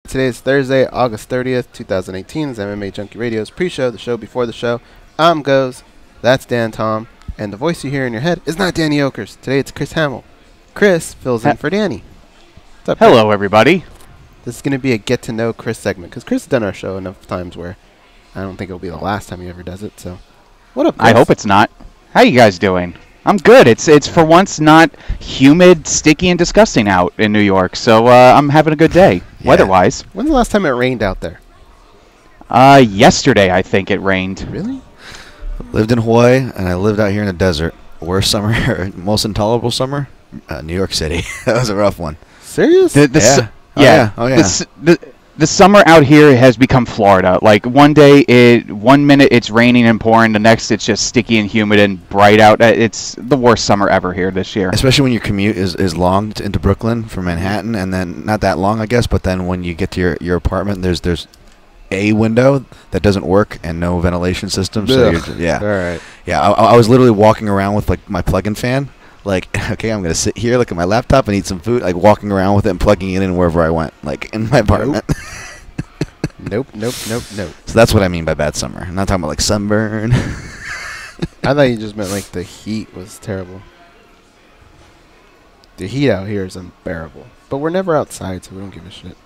Today is Thursday, August 30th, 2018. It's MMA Junkie Radio's pre-show, the show before the show. I'm Goes, that's Dan Tom, and the voice you hear in your head is not Danny Okers. Today it's Chris Hamill. Chris fills in for Danny. What's up, Hello, everybody. This is going to be a get-to-know Chris segment, because Chris has done our show enough times where I don't think it'll be the last time he ever does it, so what up, Chris? I hope it's not. How you guys doing? I'm good. It's for once not humid, sticky, and disgusting out in New York, so I'm having a good day, weather-wise. When's the last time it rained out there? Yesterday, I think it rained. Really? Lived in Hawaii, and I lived out here in the desert. Worst summer, most intolerable summer, New York City. That was a rough one. Serious? The summer out here has become Florida. Like one minute it's raining and pouring, the next it's just sticky and humid and bright out. It's the worst summer ever here this year. Especially when your commute is long into Brooklyn from Manhattan, and then not that long, I guess. But then when you get to your apartment, there's a window that doesn't work and no ventilation system. So I was literally walking around with like my plug-in fan. Like, okay, I'm going to sit here, look at my laptop, and eat some food, like walking around with it and plugging it in wherever I went, like in my apartment. Nope. So that's what I mean by bad summer. I'm not talking about like sunburn. I thought you just meant like the heat was terrible. The heat out here is unbearable. But we're never outside, so we don't give a shit.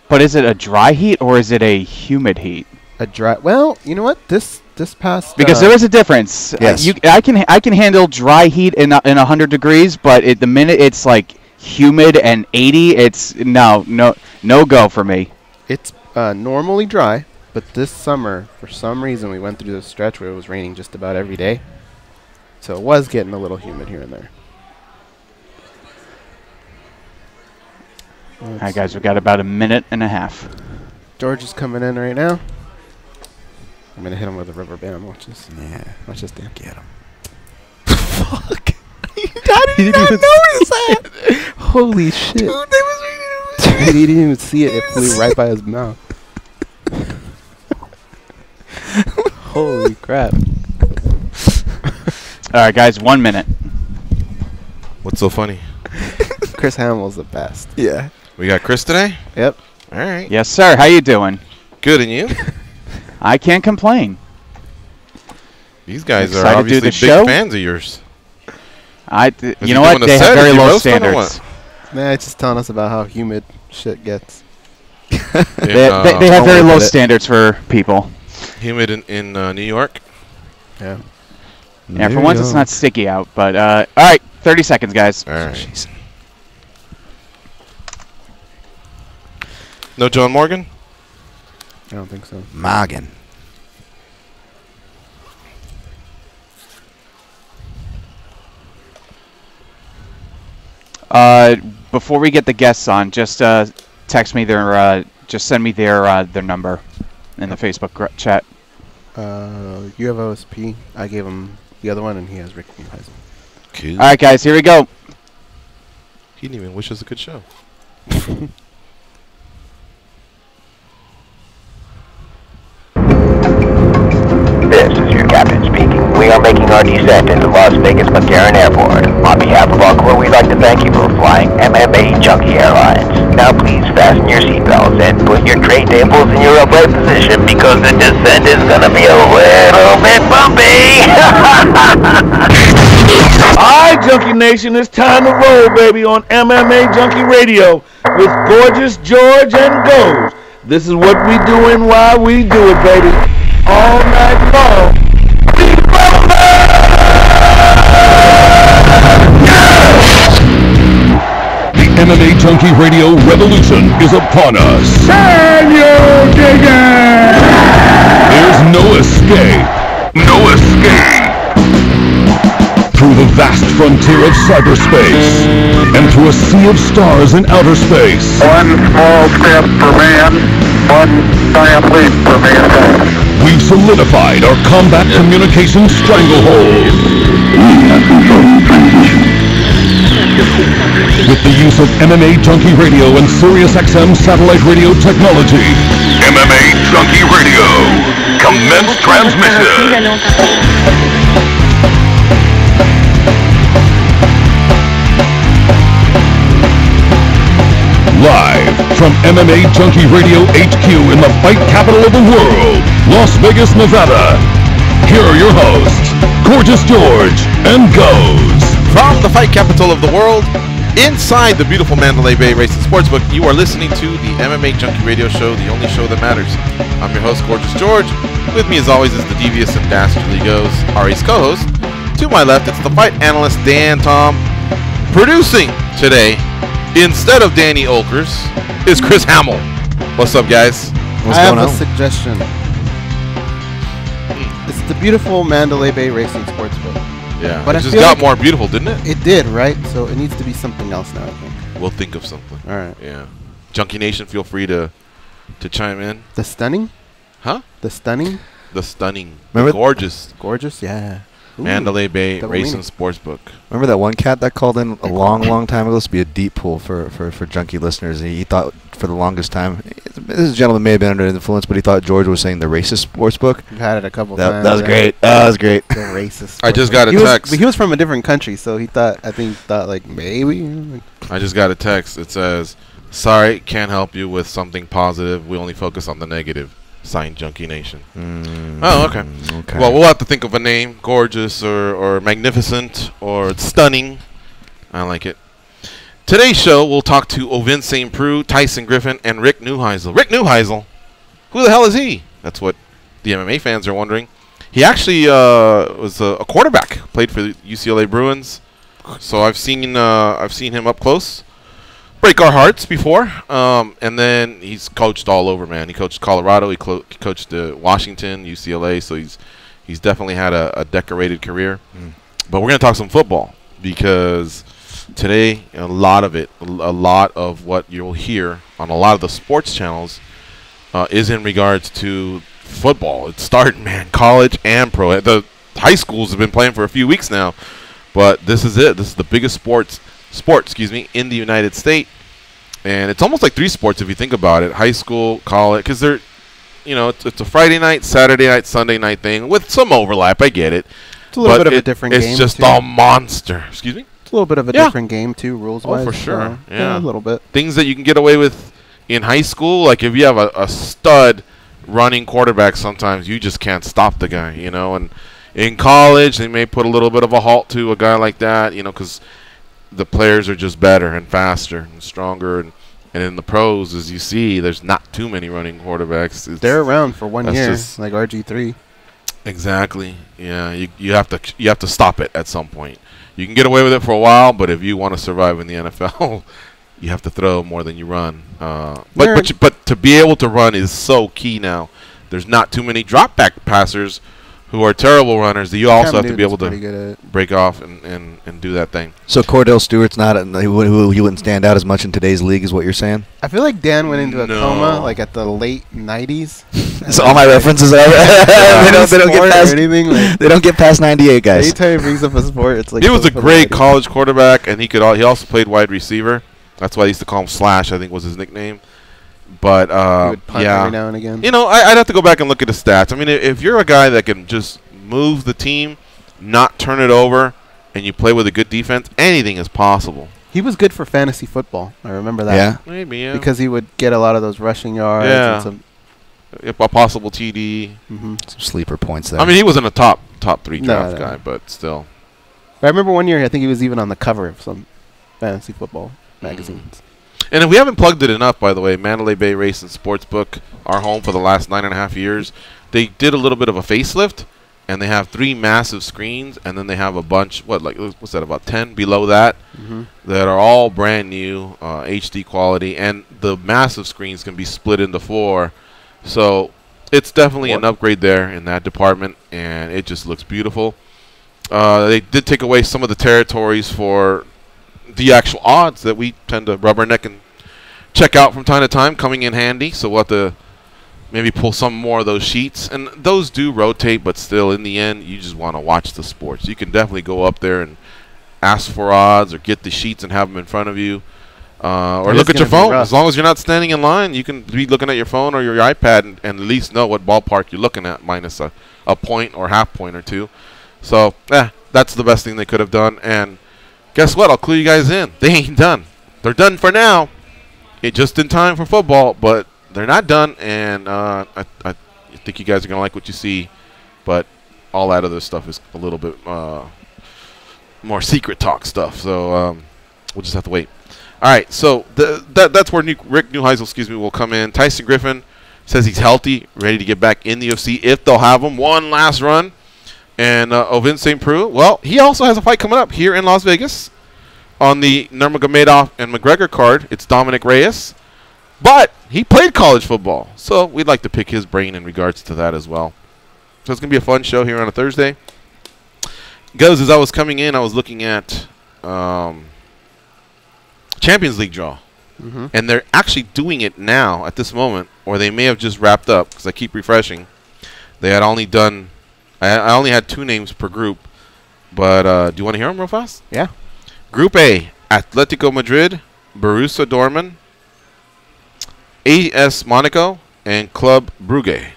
But is it a dry heat or is it a humid heat? A dry... Well, you know what? This past... Because there is a difference. Yes. I can handle dry heat in 100 degrees, but the minute it's like humid and 80, it's no go for me. It's normally dry, but this summer, for some reason, we went through this stretch where it was raining just about every day. So it was getting a little humid here and there. All right, guys, we've got about a minute and a half. George is coming in right now. I'm going to hit him with a rubber band. Watch this. Yeah. Watch this, Dan. Get him. Fuck. I did not notice that. Holy shit. Dude, he didn't even see it. It flew right by his mouth. Holy crap. All right, guys, 1 minute. What's so funny? Chris Hamill's the best. Yeah. We got Chris today? Yep. All right. Yes, sir. How you doing? Good, and you? I can't complain. These guys are Excited to do obviously the big show? fans of yours. You know what? They have very low standards. Nah, it's just telling us about how humid shit gets. They have very low standards for people. Humid in New York? Yeah. Yeah, for once it's not sticky out. But all right, 30 seconds, guys. All right. No John Morgan? I don't think so. Morgan. Before we get the guests on, just text me just send me their number in the Facebook chat. You have OSP. I gave him the other one, and he has Rick Mueheisen. Cool. All right, guys, here we go. He didn't even wish us a good show. This is your captain speaking. We are making our descent into Las Vegas McCarran Airport. On behalf of our crew, we'd like to thank you for flying MMA Junkie Airlines. Now please fasten your seatbelts and put your tray tables in your upright position because the descent is going to be a little bit bumpy. Alright, Junkie Nation, it's time to roll, baby, on MMA Junkie Radio with Gorgeous George and Goes. This is what we do and why we do it, baby. All night long. The MMA Junkie Radio revolution is upon us. Can you dig it? There's no escape. No escape. Through the vast frontier of cyberspace and through a sea of stars in outer space. One small step for man, one giant leap for mankind. We've solidified our combat communication stranglehold. With the use of MMA Junkie Radio and SiriusXM satellite radio technology. MMA Junkie Radio. Commence transmission. Live from MMA Junkie Radio HQ in the fight capital of the world, Las Vegas, Nevada. Here are your hosts, Gorgeous George and Goes. From the fight capital of the world, inside the beautiful Mandalay Bay Racing Sportsbook, you are listening to the MMA Junkie Radio Show, the only show that matters. I'm your host, Gorgeous George. With me, as always, is the devious and dastardly Goes, Ari's co-host. To my left, it's the fight analyst, Dan Tom. Producing today, instead of Danny Olkers, is Chris Hamill. What's up, guys? I have a suggestion. It's the beautiful Mandalay Bay Racing Sportsbook. Yeah, but it just got more beautiful, didn't it? It did, right? So it needs to be something else now, I think. We'll think of something. All right. Yeah. Junkie Nation, feel free to chime in. The stunning? Huh? The stunning? The stunning. Remember the gorgeous. Gorgeous, yeah. Ooh, Mandalay Bay Racing Sportsbook. Remember that one cat that called in a long time ago? This would be a deep pool for Junkie listeners. He thought for the longest time, this gentleman may have been under influence, but he thought George was saying the racist sportsbook. We've had it a couple times. That was great. That was great. The racist. I just got a text. He was from a different country, so he thought like maybe. I just got a text. It says, "Sorry, can't help you with something positive. We only focus on the negative." Signed, Junkie Nation. Oh, okay. Well, we'll have to think of a name. Gorgeous or magnificent or stunning. I like it. Today's show, we'll talk to Ovince Saint Preux, Tyson Griffin, and Rick Neuheisel. Rick Neuheisel? Who the hell is he? That's what the MMA fans are wondering. He actually was a quarterback. Played for the UCLA Bruins. So I've seen him up close. Break our hearts before, and then he's coached all over, man. He coached Colorado, he coached Washington, UCLA, so he's definitely had a decorated career. But we're gonna talk some football because today a lot of what you'll hear on a lot of the sports channels is in regards to football. It's starting, man, college and pro. The high schools have been playing for a few weeks now, but this is it. This is the biggest sport, in the United States. And it's almost like three sports if you think about it: high school, college, because they're, it's a Friday night, Saturday night, Sunday night thing with some overlap. I get it. It's a little bit of a different game. It's just a monster. Excuse me. It's a little bit of a different game too, rules-wise. Oh, for sure. Yeah, a little bit. Things that you can get away with in high school, like if you have a stud running quarterback, sometimes you just can't stop the guy. And in college, they may put a little bit of a halt to a guy like that, because the players are just better and faster and stronger, and in the pros, as you see, there's not too many running quarterbacks. They're around for 1 year, like RG3. Exactly. Yeah, you have to stop it at some point. You can get away with it for a while, but if you want to survive in the NFL, you have to throw more than you run. But to be able to run is so key now. There's not too many drop back passers who are terrible runners that you also have to be able to break off and do that thing. So Cordell Stewart's not he wouldn't stand out as much in today's league, is what you're saying? I feel like Dan went into a coma like at the late 90s. So all my references are they don't get past 98, guys. Anytime he brings up a sport, it's like he was a great college quarterback, and he also played wide receiver. That's why they used to call him Slash, I think was his nickname. But he would punt every now and again. I'd have to go back and look at the stats. I mean, if you're a guy that can just move the team, not turn it over, and you play with a good defense, anything is possible. He was good for fantasy football. I remember that. Yeah, maybe. Yeah, because he would get a lot of those rushing yards. Yeah, and some a possible TD. Some sleeper points there. I mean, he wasn't a top 3 draft guy, but still. I remember one year, I think he was even on the cover of some fantasy football magazines. And if we haven't plugged it enough, by the way, Mandalay Bay Racing Sportsbook, our home for the last 9.5 years, they did a little bit of a facelift, and they have 3 massive screens, and then they have a bunch, what's that, about 10 below that, that are all brand new, HD quality, and the massive screens can be split into 4. So it's definitely an upgrade there in that department, and it just looks beautiful. They did take away some of the territories for the actual odds that we tend to rubberneck and check out from time to time, coming in handy. So we'll have to maybe pull some more of those sheets. And those do rotate, but still, in the end, you just want to watch the sports. You can definitely go up there and ask for odds or get the sheets and have them in front of you. Or look at your phone. As long as you're not standing in line, you can be looking at your phone or your iPad and at least know what ballpark you're looking at, minus a point or half point or two. So, that's the best thing they could have done. And guess what? I'll clue you guys in. They ain't done. They're done for now. just in time for football, but they're not done, and I think you guys are going to like what you see, but all that other stuff is a little bit more secret talk stuff, so we'll just have to wait. All right, so that's where Rick Neuheisel, will come in. Tyson Griffin says he's healthy, ready to get back in the UFC if they'll have him. One last run. And Ovince Saint Preux, well, he also has a fight coming up here in Las Vegas on the Nurmagomedov and McGregor card. It's Dominic Reyes. But he played college football, so we'd like to pick his brain in regards to that as well. So it's going to be a fun show here on a Thursday. Goes, as I was coming in, I was looking at Champions League draw. Mm-hmm. And they're actually doing it now at this moment, or they may have just wrapped up because I keep refreshing. They had only done... I only had 2 names per group, but do you want to hear them real fast? Yeah. Group A, Atletico Madrid, Borussia Dortmund, AS Monaco, and Club Brugge.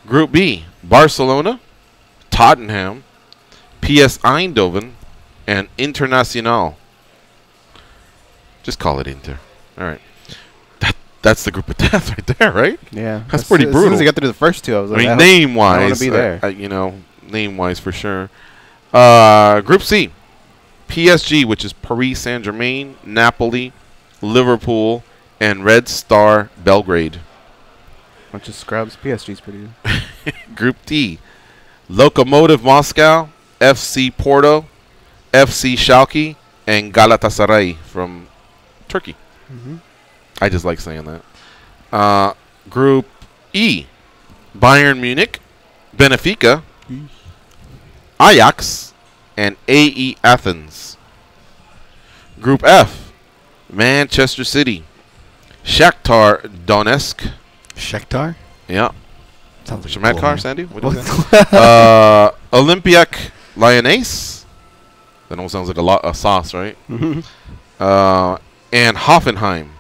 Group B, Barcelona, Tottenham, PS Eindhoven, and Internacional. Just call it Inter. All right. That's the group of death right there, right? Yeah. That's pretty brutal. As soon as I got through the first 2, I was like, I mean, name-wise, I want to be there. Name-wise for sure. Group C, PSG, which is Paris Saint-Germain, Napoli, Liverpool, and Red Star Belgrade. Bunch of scrubs. PSG's pretty good. Group D, Lokomotiv Moscow, FC Porto, FC Schalke, and Galatasaray from Turkey. Mm-hmm. I just like saying that. Group E, Bayern Munich, Benfica, Ajax, and AE Athens. Group F, Manchester City, Shakhtar Donetsk. Shakhtar? Yeah. Sounds like Shakhtar, cool, Sandy? What is that? Olympique Lyonnais. That almost sounds like a sauce, right? Mm-hmm. And Hoffenheim.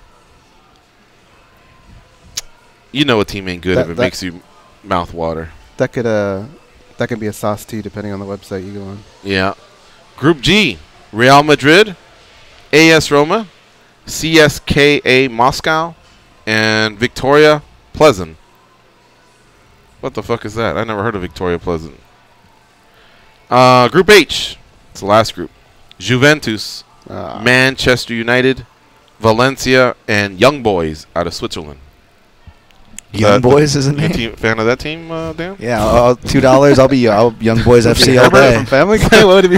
You know a team ain't good if it makes you mouth water. That could be a sauce too, depending on the website you go on. Yeah. Group G, Real Madrid, AS Roma, CSKA Moscow, and Victoria Pleasant. What the fuck is that? I never heard of Victoria Pleasant. Group H, it's the last group. Juventus, Manchester United, Valencia, and Young Boys out of Switzerland. Young Boys, isn't it? Fan of that team, Dan? Yeah, $2. I'll be Young Boys FC all day. From Family Guy? What would it be?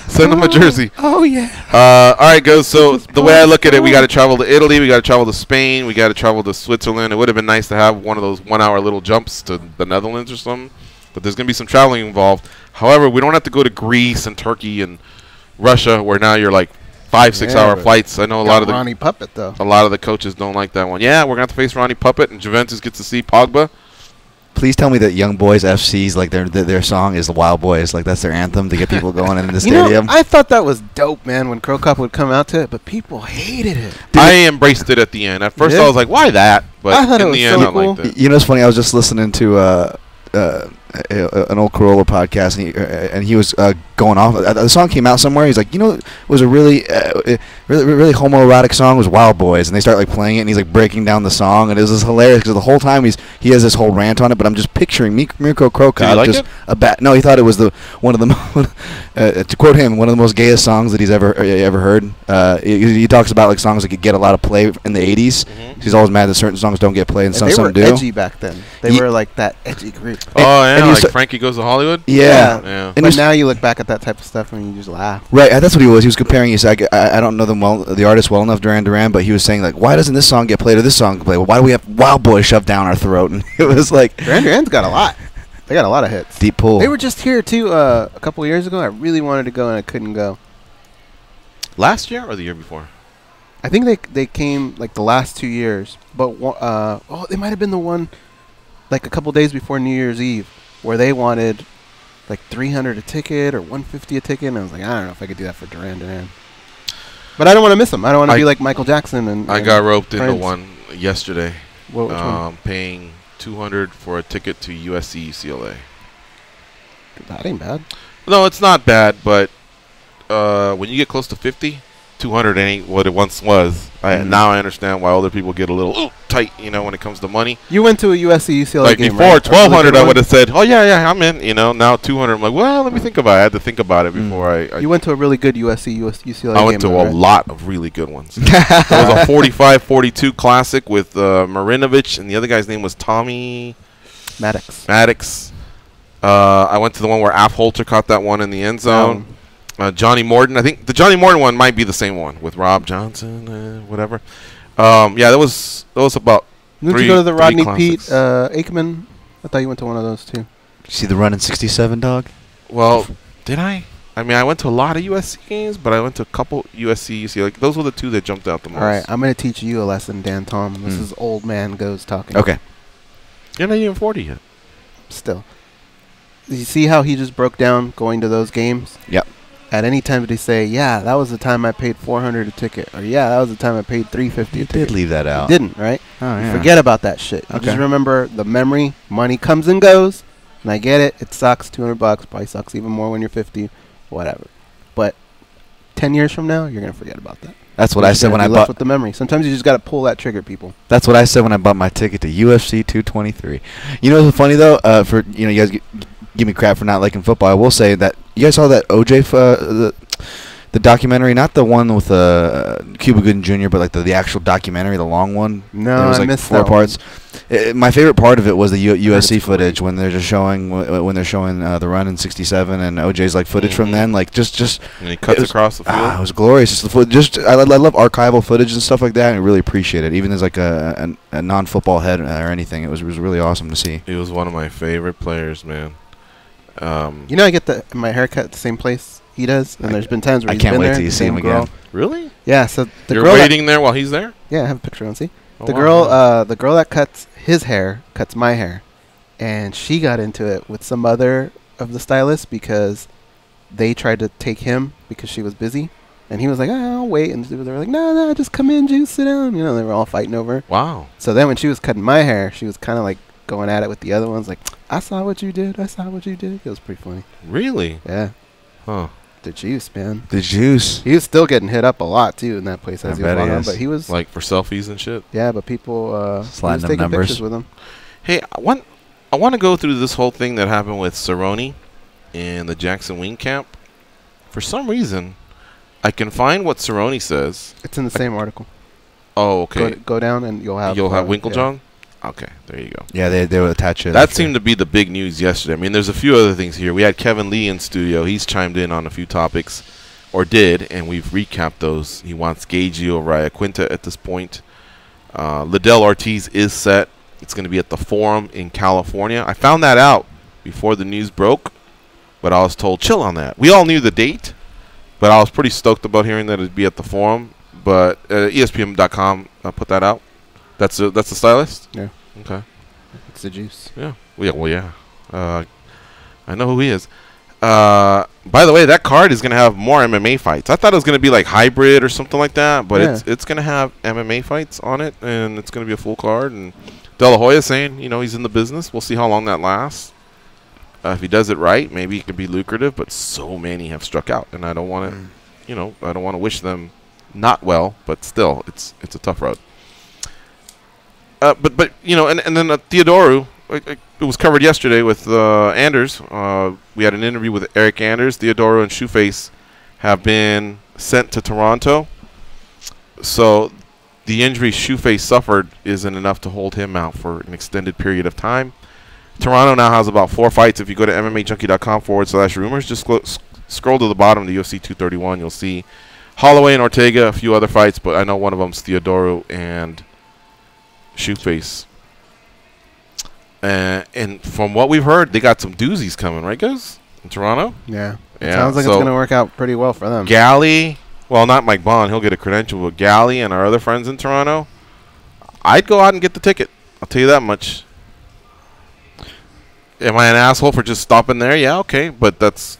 Send them a jersey. Oh, yeah. All right, goes. So the way I look at it, we got to travel to Italy. We got to travel to Spain. We got to travel to Switzerland. It would have been nice to have one of those 1-hour little jumps to the Netherlands or something. But there's going to be some traveling involved. However, we don't have to go to Greece and Turkey and Russia, where now you're like 5-6 hour flights. I know a lot of the Ronnie Puppet though. A lot of the coaches don't like that one. Yeah, we're gonna have to face Ronnie Puppet, and Juventus gets to see Pogba. Please tell me that Young Boys FC's like their song is the Wild Boys, like that's their anthem to get people going in the stadium. I thought that was dope, man, when Crow Cop would come out to it, but people hated it. Dude, I embraced it at the end. At first, I was like, "Why that?" But I thought in it was the end, so I cool. liked it. You know, it's funny. I was just listening to an old Corolla podcast, and he was going off. The song came out somewhere. He's like, it was a really homoerotic song. It was Wild Boys, and they start like playing it, and he's like breaking down the song, and it was hilarious because the whole time he has this whole rant on it. But I'm just picturing Mirko Krokop like just it? a bat. No, he thought it was one of the to quote him, one of the most gayest songs that he's ever heard. He talks about like songs that could get a lot of play in the '80s. Mm-hmm. He's always mad that certain songs don't get played and some do. They were edgy back then. They were like that edgy group. Oh yeah, and like Frankie Goes to Hollywood. Yeah. But now you look back at that type of stuff and you just laugh. Right, that's what he was. He was comparing. He said, I don't know the artist well enough, Duran Duran, but he was saying like, why doesn't this song get played or this song get played? Well, why do we have Wild Boy shoved down our throat? And it was like Duran Duran's got a lot. They got a lot of hits. Deep Pool. They were just here too a couple of years ago. I really wanted to go and I couldn't go. Last year or the year before? I think they came like the last 2 years, but they might have been the one like a couple days before New Year's Eve where they wanted like $300 a ticket or $150 a ticket, and I was like, I don't know if I could do that for Duran Duran. But I don't want to miss them. I don't want to be like Michael Jackson. And I got roped into one yesterday. Which one? Paying $200 for a ticket to USC UCLA. That ain't bad. No, it's not bad, but when you get close to 50, 200 ain't what it once was. Now I understand why other people get a little tight, you know, when it comes to money. You went to a USC UCLA like game, before, right? 1,200 I would have said, oh yeah, I'm in. You know, now 200, I'm like, well, let me think about it. I had to think about it before I You went to a really good UCLA game. I went to a lot of really good ones. There was a 45-42 classic with Marinovich, and the other guy's name was Tommy Maddox. I went to the one where Affolter caught that one in the end zone. Johnny Morton. I think the Johnny Morton one might be the same one with Rob Johnson, whatever. Yeah, that was about. Didn't you go to the Rodney Pete Aikman? I thought you went to one of those too. See the run in '67, dog? Well, did I? I mean, I went to a lot of USC games, but I went to a couple USC, UCLA. Like, those were the two that jumped out the most. All right, I'm going to teach you a lesson, Dan Tom. This is old man goes talking. Okay. You're not even 40 yet. Still. You see how he just broke down going to those games? Yep. At any time did he say, yeah, that was the time I paid $400 a ticket, or yeah, that was the time I paid $350 a ticket. You did leave that out. You didn't, right? Oh, yeah. Forget about that shit. You just remember the memory. Money comes and goes, and I get it. It sucks. $200 probably sucks even more when you're 50, whatever. But 10 years from now, you're gonna forget about that. That's what I said when I bought. With the memory, sometimes you just gotta pull that trigger, people. That's what I said when I bought my ticket to UFC 223. You know what's funny though? For you guys give me crap for not liking football. I will say that you guys saw that OJ the documentary, not the one with Cuba Gooding Jr., but like the actual documentary, the long one. No, it was I like missed 4 that parts. My favorite part of it was the USC footage when they're just showing the run in '67 and OJ's like footage from then, like just and he cuts across the field. It was glorious. I love archival footage and stuff like that, and I really appreciate it. Even as like a non-football head or anything, it was really awesome to see. He was one of my favorite players, man. I get my haircut at the same place he does, and there's been times where he's been there. I can't wait till you see him again. Really? Yeah. So you're waiting there while he's there? Yeah, I have a picture on. See, oh, the girl that cuts his hair cuts my hair, and she got into it with some other of the stylists because they tried to take him because she was busy, and he was like, I'll wait, and they were like, no, just come in, Juice, sit down. They were all fighting over it. Wow. So then when she was cutting my hair, she was kind of like going at it with the other ones, like, I saw what you did. It was pretty funny. Really? Yeah. Huh. The juice, man. The juice. He was still getting hit up a lot too in that place as he was walking on, but he was like for selfies and shit. Yeah, but people sliding taking numbers pictures with him. Hey, I want to go through this whole thing that happened with Cerrone in the Jackson-Wink camp. For some reason, I can find what Cerrone says. It's in the same article. Oh, okay. Go down and you'll have Winklejohn. Yeah. Okay, there you go. Yeah, they would attach it. That seemed to be the big news yesterday. I mean, there's a few other things here. We had Kevin Lee in studio. He's chimed in on a few topics, or did, and we've recapped those. He wants Gagey over Iaquinta at this point. Liddell Ortiz is set. It's going to be at the Forum in California. I found that out before the news broke, but I was told, chill on that. We all knew the date, but I was pretty stoked about hearing that it'd be at the Forum. But ESPN.com put that out. That's the stylist? Yeah. Okay. It's the juice. Yeah. Well, yeah. I know who he is. By the way, that card is going to have more MMA fights. I thought it was going to be like hybrid or something like that, but it's going to have MMA fights on it, and it's going to be a full card. And De La Hoya saying, he's in the business. We'll see how long that lasts. If he does it right, maybe it could be lucrative, but so many have struck out, and I don't want to, I don't want to wish them not well, but still, it's a tough road. But and then Theodorou, it was covered yesterday with Anders. We had an interview with Eric Anders. Theodorou and Shoeface have been sent to Toronto. So the injury Shoeface suffered isn't enough to hold him out for an extended period of time. Toronto now has about 4 fights. If you go to MMAjunkie.com/rumors, just scroll to the bottom of the UFC 231. You'll see Holloway and Ortega, a few other fights, but I know one of them's Theodorou and Shoeface. And from what we've heard, they got some doozies coming, right, guys? In Toronto? Yeah. Sounds like it's going to work out pretty well for them. Galley, well, not Mike Bond. He'll get a credential. But Galley and our other friends in Toronto, I'd go out and get the ticket. I'll tell you that much. Am I an asshole for just stopping there? Yeah, okay. But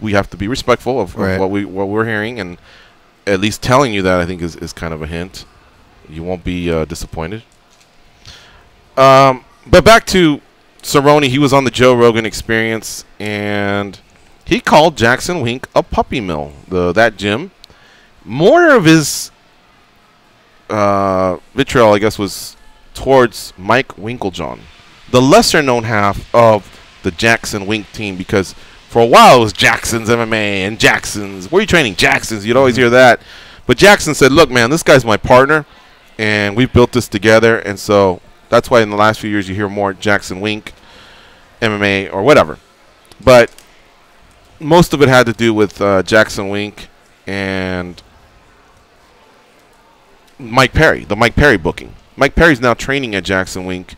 we have to be respectful of what we're hearing. And at least telling you that, I think, is kind of a hint. You won't be disappointed. But back to Cerrone. He was on the Joe Rogan Experience, and he called Jackson-Wink a puppy mill, that gym. more of his vitriol, I guess, was towards Mike Winkeljohn, the lesser-known half of the Jackson-Wink team, because for a while it was Jackson's MMA and Jackson's. Where are you training? Jackson's. You'd always hear that. But Jackson said, look, man, this guy's my partner, and we've built this together. And so that's why in the last few years you hear more Jackson-Wink MMA or whatever. But most of it had to do with Jackson-Wink and Mike Perry, the Mike Perry booking. Mike Perry's now training at Jackson-Wink,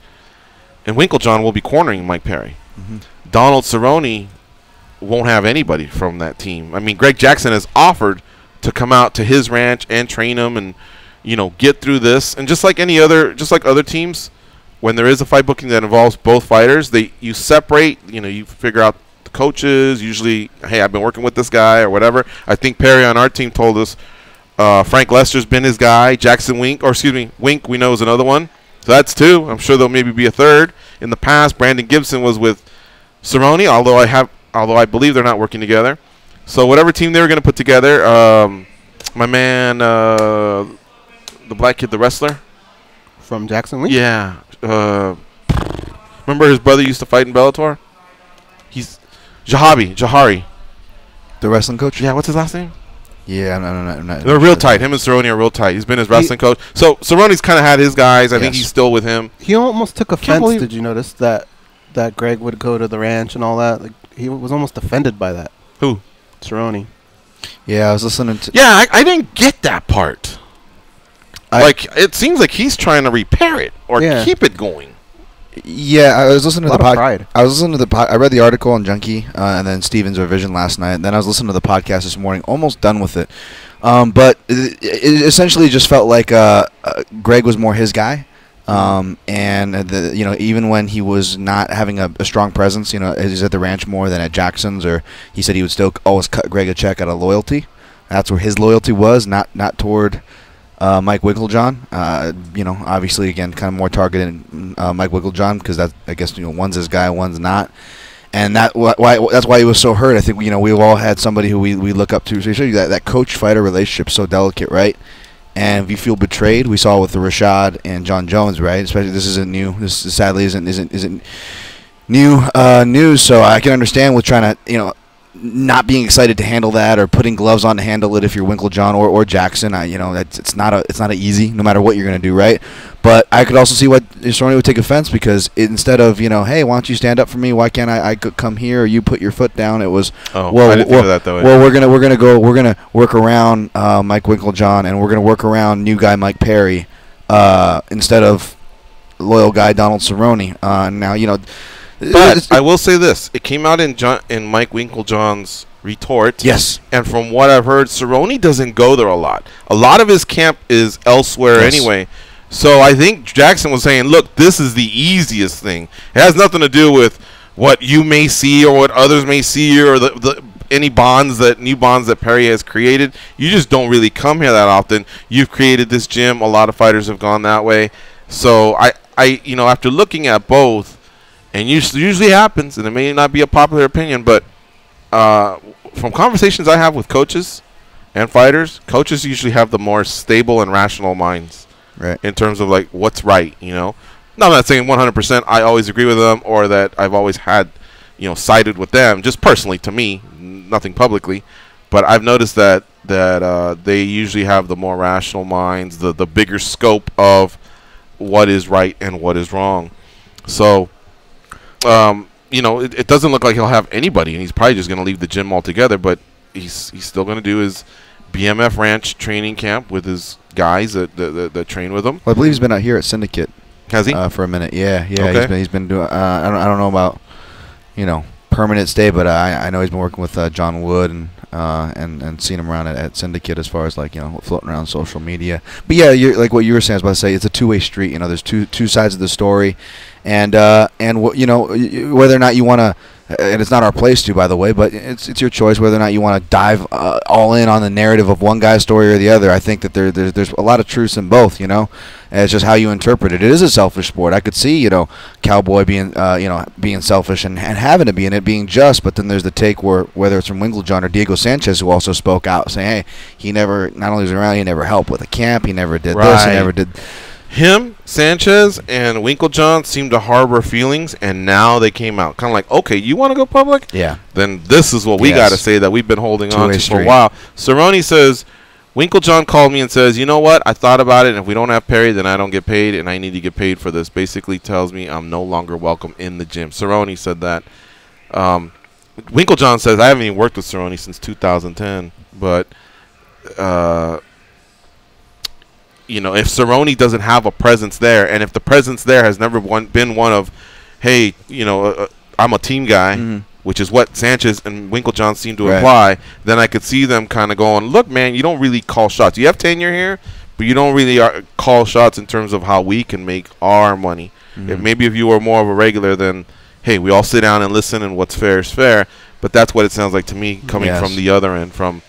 and Winkeljohn will be cornering Mike Perry. Donald Cerrone won't have anybody from that team. I mean, Greg Jackson has offered to come out to his ranch and train him and, you know, get through this. And just like other teams, when there is a fight booking that involves both fighters, you separate, you know, you figure out the coaches. Usually, hey, I've been working with this guy or whatever. I think Perry on our team told us Frank Lester's been his guy. Wink, we know, is another one. So that's two. I'm sure there'll maybe be a third. In the past, Brandon Gibson was with Cerrone, although I believe they're not working together. So whatever team they were going to put together, my man, the black kid, the wrestler from Jackson-Wink. Yeah. Remember his brother used to fight in Bellator? He's Jahari. The wrestling coach? Yeah, what's his last name? Yeah, I'm not. They're real tight. Him and Cerrone are real tight. He's been his wrestling coach. So Cerrone's kind of had his guys. I think he's still with him. He almost took offense. Did you notice that Greg would go to the ranch and all that? Like, he was almost offended by that. Who? Cerrone. Yeah, I was listening to. Yeah, I didn't get that part. It seems like he's trying to repair it or keep it going. Yeah, I was listening to the podcast. I read the article on Junkie and then Steven's revision last night. And then I was listening to the podcast this morning. Almost done with it, but it essentially just felt like Greg was more his guy. And even when he was not having a strong presence, he's at the ranch more than at Jackson's, or he said he would still always cut Greg a check out of loyalty. That's where his loyalty was, not toward Mike Winkeljohn. Obviously, again, kind of more targeted Mike Winkeljohn, because that, I guess, one's his guy, one's not. And that's why he was so hurt. I think we've all had somebody who we look up to. So you show you that coach-fighter relationship is so delicate, right? And if you feel betrayed, we saw with the Rashad and John Jones, right? Especially, this isn't new. This sadly isn't new news. So I can understand with trying to not being excited to handle that, or putting gloves on to handle it if you're Winkeljohn or Jackson. It's not easy, no matter what you're going to do, right? But I could also see why Cerrone would take offense, because instead of hey, why don't you stand up for me? Why can't I come here? Or you put your foot down. It was I didn't think of that that way. Well, we're gonna work around Mike Winkeljohn, and we're gonna work around new guy Mike Perry instead of loyal guy Donald Cerrone. Now But I will say this: it came out in Mike Winkeljohn's retort. Yes. And from what I've heard, Cerrone doesn't go there a lot. A lot of his camp is elsewhere anyway. So I think Jackson was saying, look, this is the easiest thing. It has nothing to do with what you may see or what others may see, or any new bonds that Perry has created. You just don't really come here that often. You've created this gym. A lot of fighters have gone that way. So I after looking at both, and usually happens, and it may not be a popular opinion, but from conversations I have with coaches and fighters, coaches usually have the more stable and rational minds, right, in terms of like what's right. No, I'm not saying 100% I always agree with them, or that I've always had sided with them. Just personally, to me, nothing publicly, but I've noticed that they usually have the more rational minds, the bigger scope of what is right and what is wrong. So. It doesn't look like he'll have anybody, and he's probably just going to leave the gym altogether. But he's still going to do his BMF Ranch training camp with his guys that train with him. Well, I believe he's been out here at Syndicate. Has he? For a minute? Yeah. Okay. He's been doing. I don't know about permanent stay, but I know he's been working with John Wood and seen him around at Syndicate, as far as floating around social media. But yeah, you're like what you were saying. I was about to say, it's a two-way street. There's two sides of the story. And whether or not you want to and it's not our place to, by the way, but it's your choice whether or not you want to dive all in on the narrative of one guy's story or the other. I think that there's a lot of truths in both, you know. And it's just how you interpret it. It is a selfish sport. I could see, you know, Cowboy being, being selfish and having to be in it, being just. But then there's the take where, whether it's from Winklejohn or Diego Sanchez, who also spoke out saying, hey, he never, not only was around, he never helped with a camp, he never did this, he never did. Him, Sanchez, and Winklejohn seem to harbor feelings, and now they came out. Kind of like, okay, you want to go public? Yeah. Then this is what we got to say that we've been holding on to for a while. Cerrone says, Winklejohn called me and says, you know what? I thought about it, and if we don't have Perry, then I don't get paid, and I need to get paid for this. Basically tells me I'm no longer welcome in the gym. Cerrone said that. Winklejohn says, I haven't even worked with Cerrone since 2010, but, you know, if Cerrone doesn't have a presence there, and if the presence there has never been one of, hey, you know, I'm a team guy, which is what Sanchez and Winklejohn seem to imply, then I could see them kind of going, look, man, you don't really call shots. You have tenure here, but you don't really call shots in terms of how we can make our money. Maybe if you were more of a regular, then, hey, we all sit down and listen, and what's fair is fair. But that's what it sounds like to me coming from the other end, from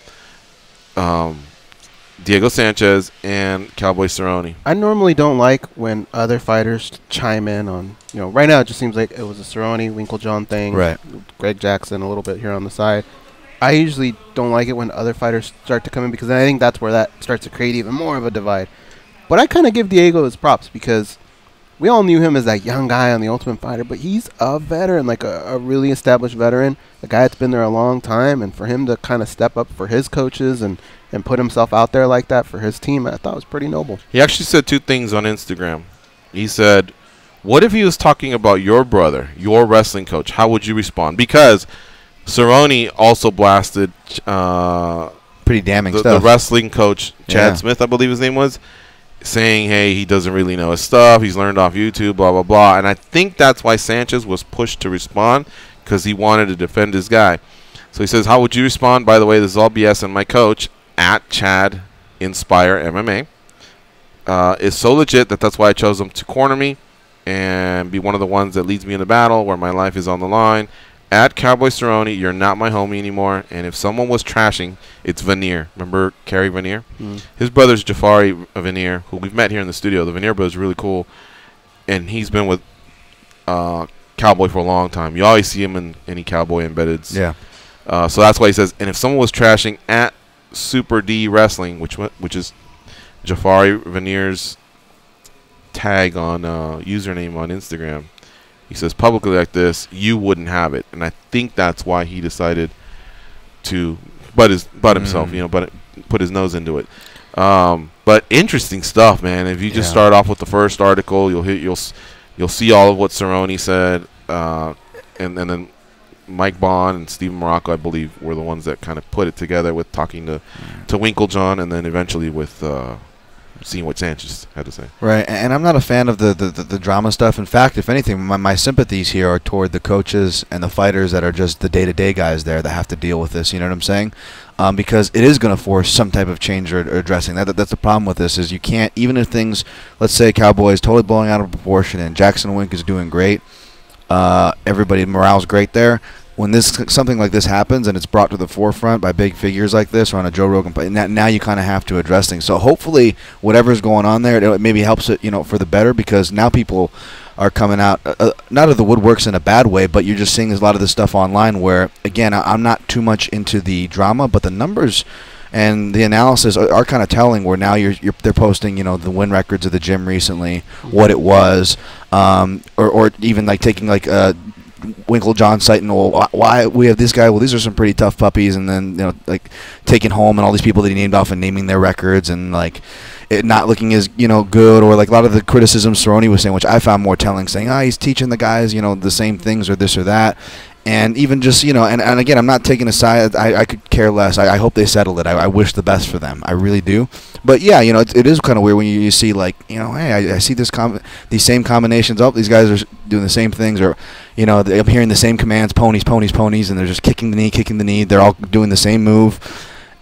Diego Sanchez and Cowboy Cerrone. I normally don't like when other fighters chime in on, you know, right now it just seems like it was a Cerrone, Winklejohn thing. Right. Greg Jackson a little bit here on the side. I usually don't like it when other fighters start to come in because I think that's where that starts to create even more of a divide. But I kind of give Diego his props because we all knew him as that young guy on The Ultimate Fighter, but he's a veteran, like a really established veteran, a guy that's been there a long time, and for him to kind of step up for his coaches and put himself out there like that for his team, I thought was pretty noble. He actually said two things on Instagram. He said, what if he was talking about your brother, your wrestling coach? How would you respond? Because Cerrone also blasted pretty damning the stuff. The wrestling coach, Chad Smith, I believe his name was, saying, hey, he doesn't really know his stuff. He's learned off YouTube, blah, blah, blah. And I think that's why Sanchez was pushed to respond, because he wanted to defend his guy. So he says, how would you respond? By the way, this is all BS, and my coach, at Chad Inspire MMA, is so legit that's why I chose him to corner me and be one of the ones that leads me in the battle where my life is on the line. At Cowboy Cerrone, you're not my homie anymore, and if someone was trashing, it's Veneer. Remember Kerry Veneer? His brother's Jafari Veneer, who we've met here in the studio. The Veneer brother's really cool, and he's been with Cowboy for a long time. You always see him in any Cowboy embeddeds. Yeah. So that's why he says, and if someone was trashing at Super D Wrestling, which is Jafari Veneer's tag on username on Instagram, he says publicly like this, you wouldn't have it. And I think that's why he decided to butt himself, you know, put his nose into it. But interesting stuff, man. If you just start off with the first article, you'll see all of what Cerrone said, and then Mike Bond and Steven Morocco, I believe, were the ones that kind of put it together with talking to Winklejohn, and then eventually with seeing what Sanchez had to say. Right, and I'm not a fan of the drama stuff. In fact, if anything, my sympathies here are toward the coaches and the fighters that are just the day-to-day guys there that have to deal with this, you know what I'm saying? Because it is going to force some type of change or addressing. That's the problem with this, is you can't, even if things, let's say Cowboy is totally blowing out of proportion and Jackson-Wink is doing great, everybody, morale's great there. When something like this happens and it's brought to the forefront by big figures like this or on a Joe Rogan, now you kind of have to address things. So hopefully whatever's going on there, it maybe helps it, you know, for the better, because now people are coming out, not of the woodworks in a bad way, but you're just seeing a lot of this stuff online where, again, I'm not too much into the drama, but the numbers and the analysis are kind of telling, where now they're posting, you know, the win records of the gym recently, what it was, or even like taking like Winklejohn citing, well, why we have this guy, well, these are some pretty tough puppies, and then, you know, like taking home and all these people that he named off and naming their records, and like it not looking as, you know, good, or like a lot of the criticisms Cerrone was saying, which I found more telling, saying, he's teaching the guys, you know, the same things or this or that. And even just, you know, and again, I'm not taking a side. I could care less. I hope they settle it. I wish the best for them. I really do. But yeah, you know, it is kind of weird when you see, like, you know, hey, I see these same combinations. Oh, these guys are doing the same things, or, you know, I'm hearing the same commands, ponies, and they're just kicking the knee. They're all doing the same move.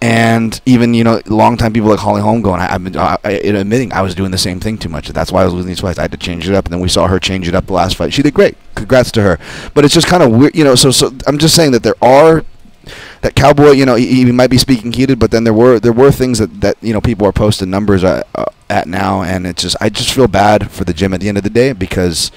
And even, longtime people like Holly Holm going, admitting I was doing the same thing too much. That's why I was losing these fights. I had to change it up. And then we saw her change it up the last fight. She did great. Congrats to her. But it's just kind of weird, so I'm just saying that that Cowboy, he might be speaking heated, but then there were things that people are posting numbers at now. And I just feel bad for the gym at the end of the day because,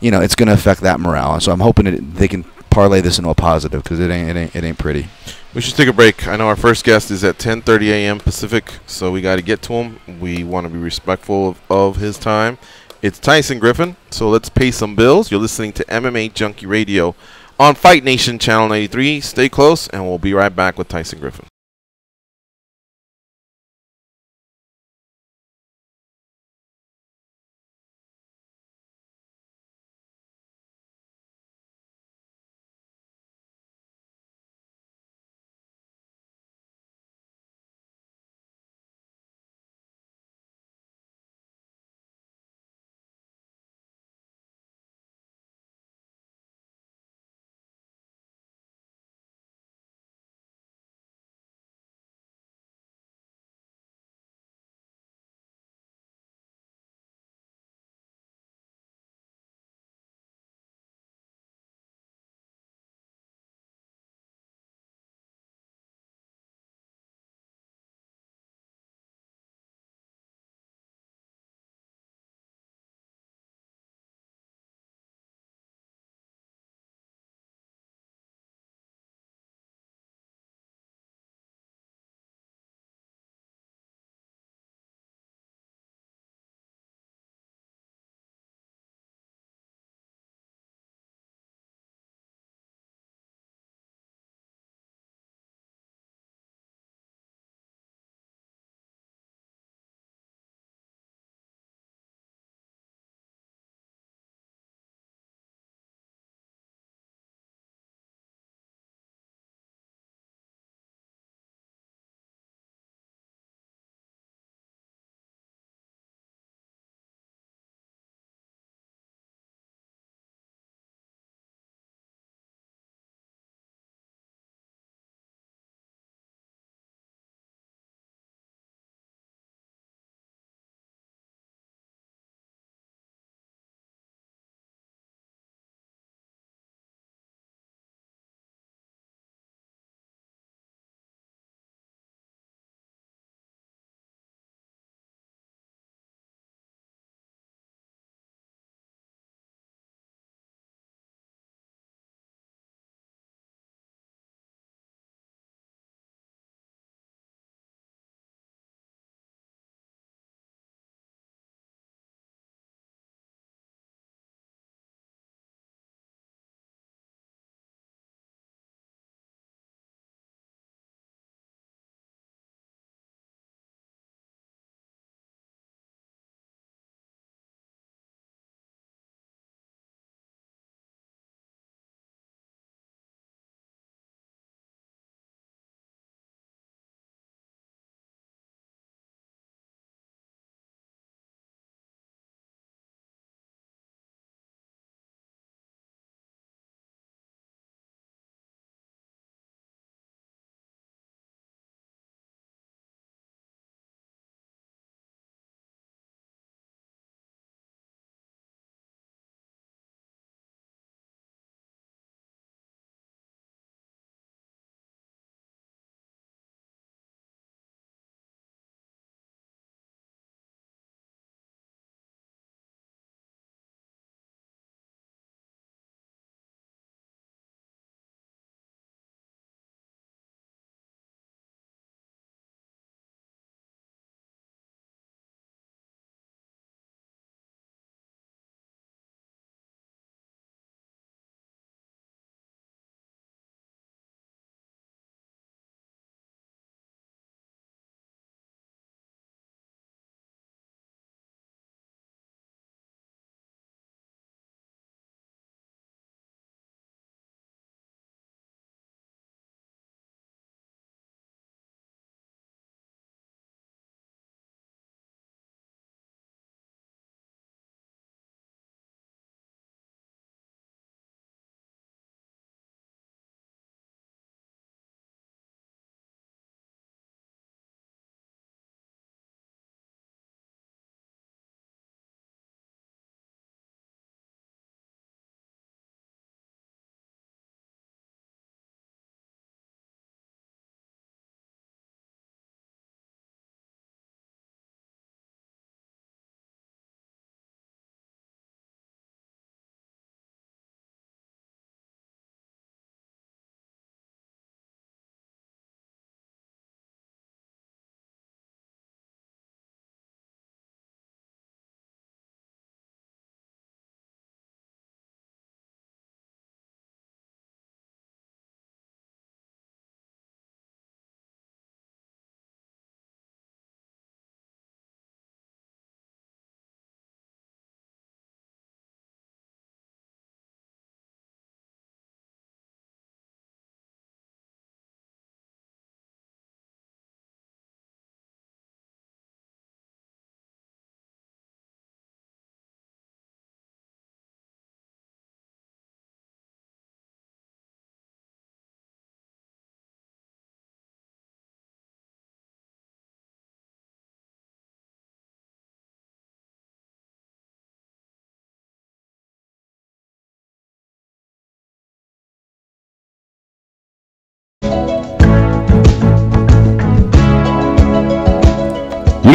it's going to affect that morale. So I'm hoping they can parlay this into a positive because it ain't pretty. We should take a break. I know our first guest is at 10:30 a.m. Pacific, so we got to get to him. We want to be respectful of his time. It's Tyson Griffin, so let's pay some bills. You're listening to MMA Junkie Radio on Fight Nation Channel 93. Stay close, and we'll be right back with Tyson Griffin.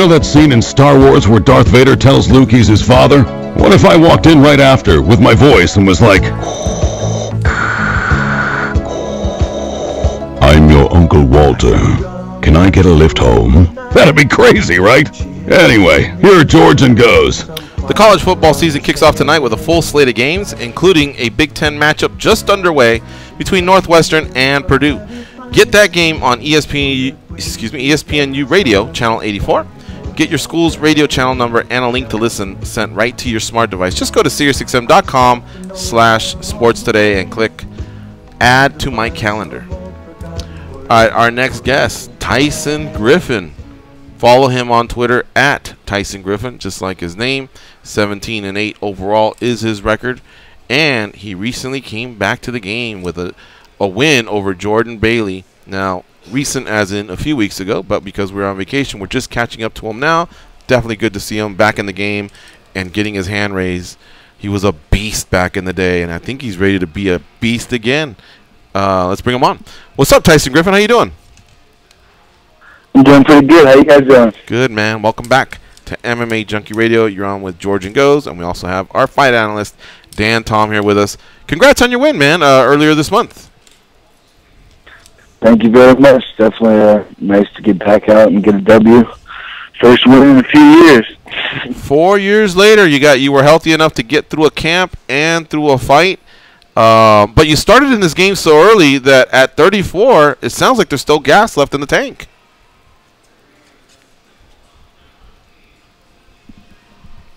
know that scene in Star Wars where Darth Vader tells Luke he's his father? What if I walked in right after with my voice and was like, I'm your Uncle Walter. Can I get a lift home? That'd be crazy, right? Anyway, here George and goes. The college football season kicks off tonight with a full slate of games, including a Big Ten matchup just underway between Northwestern and Purdue. Get that game on ESPNU Radio, channel 84. Get your school's radio channel number and a link to listen sent right to your smart device. Just go to SiriusXM.com/sports today and click Add to My Calendar. All right, our next guest, Tyson Griffin. Follow him on Twitter at Tyson Griffin, just like his name. 17-8 overall is his record, and he recently came back to the game with a win over Jordan Bailey. Now, recent as in a few weeks ago, but because we're on vacation, we're just catching up to him now. Definitely good to see him back in the game and getting his hand raised. He was a beast back in the day, and I think he's ready to be a beast again. Let's bring him on. What's up, Tyson Griffin? How you doing? I'm doing pretty good. How you guys doing? Good, man. Welcome back to MMA Junkie Radio. You're on with George and Goes, and we also have our fight analyst, Dan Tom, here with us. Congrats on your win, man, earlier this month. Thank you very much. Definitely nice to get back out and get a W. First win in a few years. 4 years later, you were healthy enough to get through a camp and through a fight. But you started in this game so early that at 34, it sounds like there's still gas left in the tank.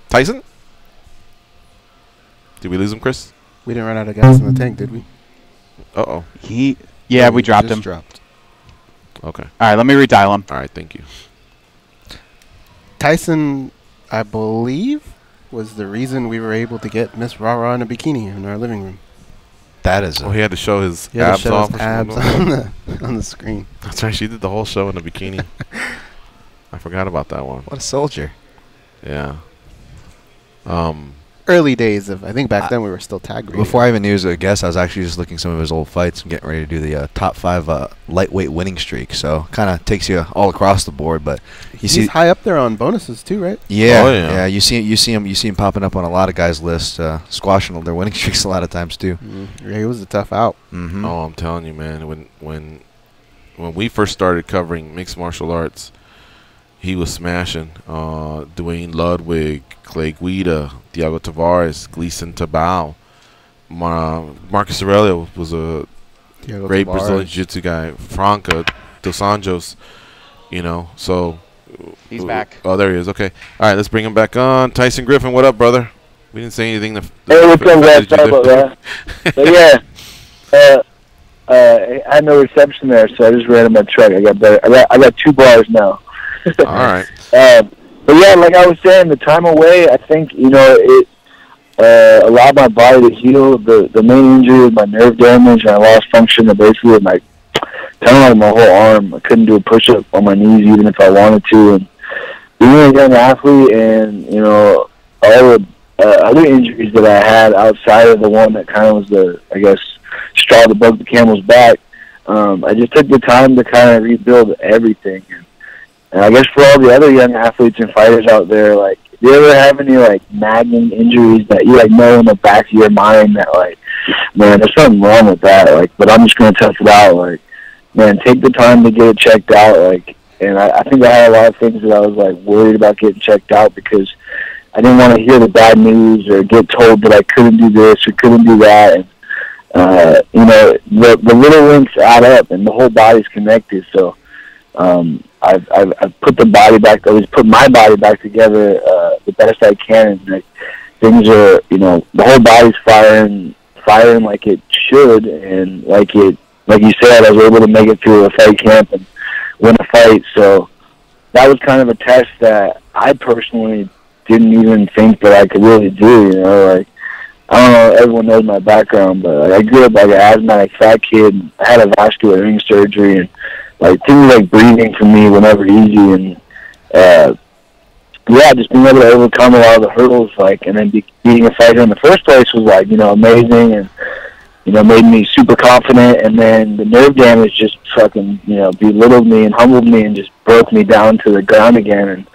Tyson? Did we lose him, Chris? We didn't run out of gas in the tank, did we? Uh-oh. Yeah, we dropped him. Dropped. Okay. All right, let me redial him. All right, thank you. Tyson, I believe, was the reason we were able to get Miss Rara in a bikini in our living room. That is. Oh, he had to show his He had abs to show off. his abs on the screen. That's right. She did the whole show in a bikini. I forgot about that one. What a soldier. Yeah. Early days of, I think back then we were still tag rated. Before I even knew he was a guest, I was actually just looking at some of his old fights and getting ready to do the top 5 lightweight winning streak. So kind of takes you all across the board. But he's high up there on bonuses too, right? Yeah, oh, yeah. Yeah. You see him popping up on a lot of guys' lists, squashing their winning streaks a lot of times too. Yeah, he was a tough out. Mm-hmm. Oh, I'm telling you, man. When we first started covering mixed martial arts, he was smashing. Dwayne Ludwig, Clay Guida, Thiago Tavares, Gleason Tabao. Marcus Aurelio was a great Brazilian jiu-jitsu guy. Franca, Dos Anjos, so. He's back. Oh, there he is. Okay. All right, let's bring him back on. Tyson Griffin, what up, brother? We didn't say anything. Hey, what's up, guys? Sorry about that. But yeah, I had no reception there, so I just ran in my truck. I got better. I got 2 bars now. All right. But yeah, like I was saying, the time away, I think, it allowed my body to heal. The main injury was my nerve damage, and I lost function of basically my whole arm. I couldn't do a push-up on my knees even if I wanted to. And being a young athlete and, all the other injuries that I had outside of the one that kind of was the, I guess, straw that broke the camel's back, I just took the time to kind of rebuild everything. And I guess for all the other young athletes and fighters out there, like, do you ever have any, like, nagging injuries that you, like, know in the back of your mind that, like, man, there's something wrong with that, like, but I'm just going to test it out, like, man, take the time to get it checked out, like, and I think I had a lot of things that I was, like, worried about getting checked out because I didn't want to hear the bad news or get told that I couldn't do this or couldn't do that, and, the little links add up and the whole body's connected, so, I've put the body back. I always put my body back together the best I can. And like, things are, the whole body's firing like it should, and like you said, I was able to make it through a fight camp and win a fight. So that was kind of a test that I personally didn't even think that I could really do. Like, I don't know. Everyone knows my background, but I grew up like an asthmatic fat kid. I had a vascular ring surgery, and like things like breathing for me were never easy, and just being able to overcome a lot of the hurdles, like, and then being a fighter in the first place was like, amazing, and made me super confident, and then the nerve damage just fucking, belittled me and humbled me and just broke me down to the ground again. And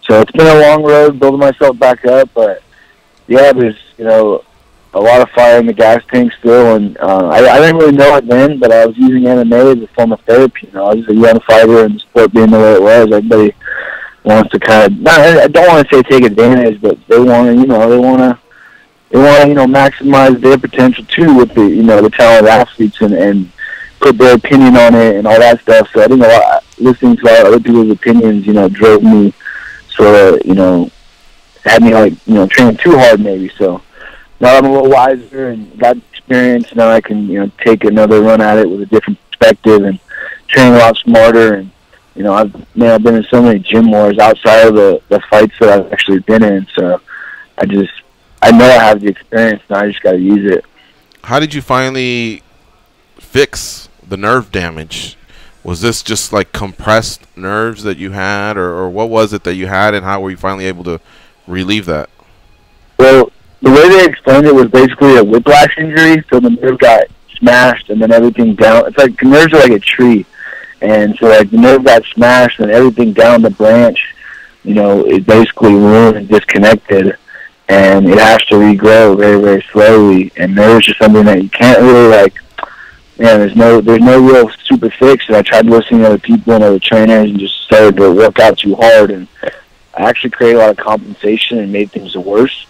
so it's been a long road building myself back up, but yeah, there's, a lot of fire in the gas tank still, and I didn't really know it then, but I was using MMA as a form of therapy. I was a young fighter, and the sport being the way it was, everybody wants to kind of, I don't want to say take advantage, but they want to, maximize their potential too with the, the talented athletes and put their opinion on it and all that stuff. So I think listening to other people's opinions, drove me sort of, had me training too hard maybe. So now I'm a little wiser and got experience. Now I can, take another run at it with a different perspective and train a lot smarter. And, I've been in so many gym wars outside of the fights that I've actually been in. So I know I have the experience, and I just got to use it. How did you finally fix the nerve damage? Was this just like compressed nerves that you had, or what was it that you had, and how were you finally able to relieve that? Well, the way they explained it was basically a whiplash injury, so the nerve got smashed and then everything down. It's like nerves are like a tree, and so like the nerve got smashed and everything down the branch, is basically ruined and disconnected, and it has to regrow very, very slowly. And nerves are something that you can't really there's no real super fix. And I tried listening to other people and other trainers and just started to work out too hard, and I actually created a lot of compensation and made things worse.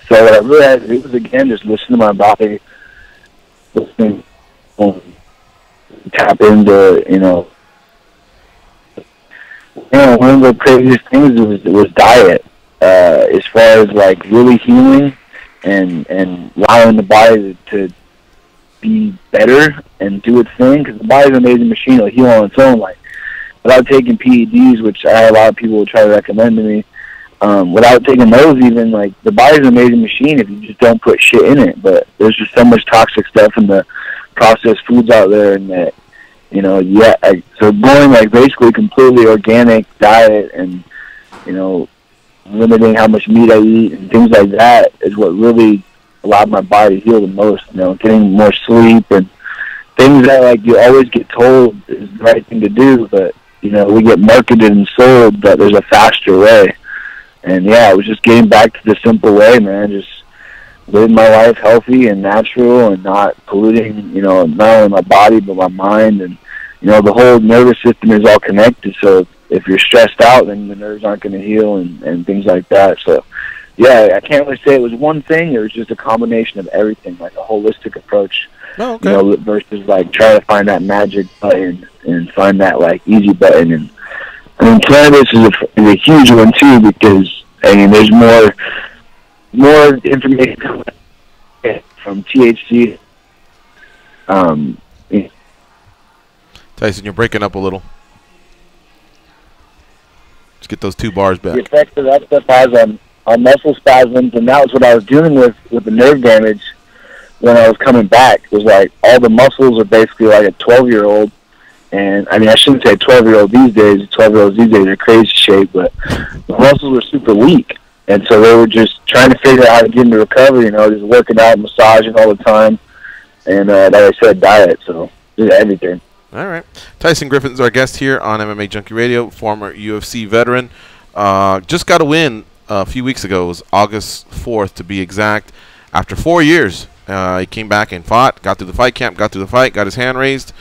So what I really had to do was, again, just listen to my body, tap into, one of the craziest things was diet. As far as like really healing and allowing the body to be better and do its thing, because the body's an amazing machine. It'll heal on its own, like without taking PEDs, which I had a lot of people try to recommend to me. Without taking those, even, like, the body's an amazing machine if you just don't put shit in it. But there's just so much toxic stuff in the processed foods out there, and that, so going, like, basically completely organic diet and, limiting how much meat I eat and things like that is what really allowed my body to heal the most. Getting more sleep and things that, like, you always get told is the right thing to do, but, we get marketed and sold that there's a faster way. And yeah, it was just getting back to the simple way, man. Just living my life healthy and natural and not polluting, not only my body but my mind. And, the whole nervous system is all connected. So if you're stressed out, then the nerves aren't going to heal and things like that. So yeah, I can't really say it was one thing. It was just a combination of everything, like a holistic approach. Oh, okay. Versus like trying to find that magic button and find that like easy button. And I mean, cannabis is a huge one too, because there's more information from THC. Tyson, you're breaking up a little. Let's get those 2 bars back. The effect that stuff has on muscle spasms, and that was what I was dealing with the nerve damage when I was coming back. It was like all the muscles are basically like a 12-year-old. And, I mean, I shouldn't say 12-year-old these days. 12-year-olds these days are crazy shape, but the muscles were super weak. And so they were just trying to figure out how to get into recovery, just working out, massaging all the time. And, like I said, diet, so just everything. All right. Tyson Griffin's our guest here on MMA Junkie Radio, former UFC veteran. Just got a win a few weeks ago. It was August 4th, to be exact. After 4 years, he came back and fought, got through the fight camp, got his hand raised.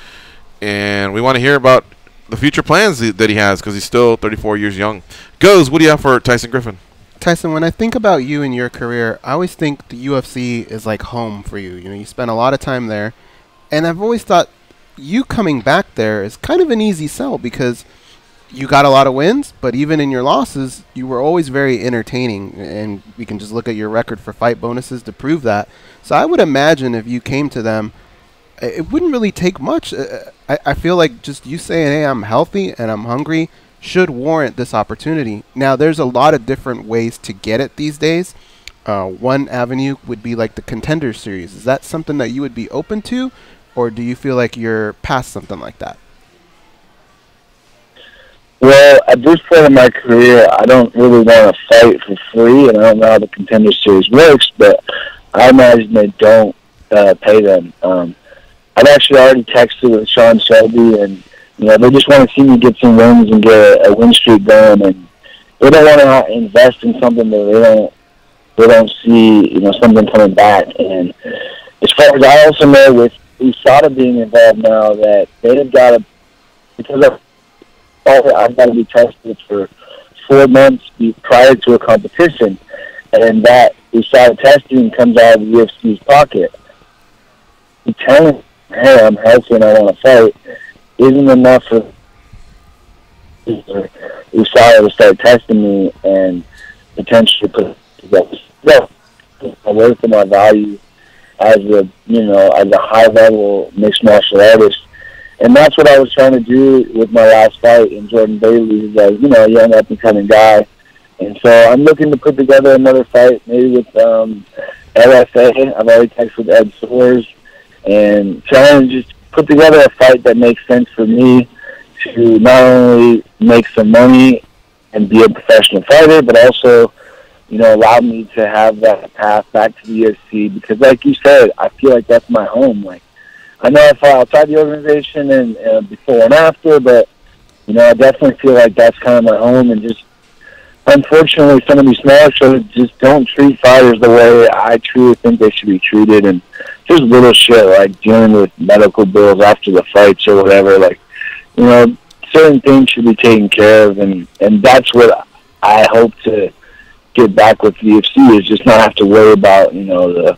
And we want to hear about the future plans that he has, because he's still 34 years young. What do you have for Tyson Griffin? Tyson, when I think about you and your career, I always think the UFC is like home for you. You spend a lot of time there. And I've always thought you coming back there is kind of an easy sell, because you got a lot of wins, but even in your losses, you were always very entertaining. And we can just look at your record for fight bonuses to prove that. So I would imagine if you came to them, it wouldn't really take much. I feel like just you saying, hey, I'm healthy and I'm hungry should warrant this opportunity. Now, there's a lot of different ways to get it these days. One avenue would be like the Contender Series. Is that something that you would be open to, or do you feel like you're past something like that? Well, at this point in my career, I don't really want to fight for free, and I don't know how the Contender Series works, but I imagine they don't pay them. I've actually already texted with Sean Shelby, and they just want to see me get some wins and get a win streak going, and they don't want to invest in something that they don't see something coming back. And as far as I also know, with USADA being involved now, that they've got to, because I've got to be tested for 4 months prior to a competition, and that USADA testing comes out of the UFC's pocket. You tell them, hey, I'm healthy and I want to fight, isn't enough for USADA to start testing me and potentially put together my worth and my value as a high level mixed martial artist. And that's what I was trying to do with my last fight in Jordan Bailey, who's a young up and coming guy. And so I'm looking to put together another fight, maybe with LFA. I've already texted with Ed Soares, and trying to just put together a fight that makes sense for me to not only make some money and be a professional fighter, but also, allow me to have that path back to the UFC. Because like you said, I feel like that's my home. Like, I know I fought outside the organization and before and after, but, I definitely feel like that's kind of my home. And just, unfortunately, some of these smaller shows just don't treat fighters the way I truly think they should be treated. And just little shit like dealing with medical bills after the fights or whatever. Like, certain things should be taken care of. And that's what I hope to get back with the UFC, is just not have to worry about, the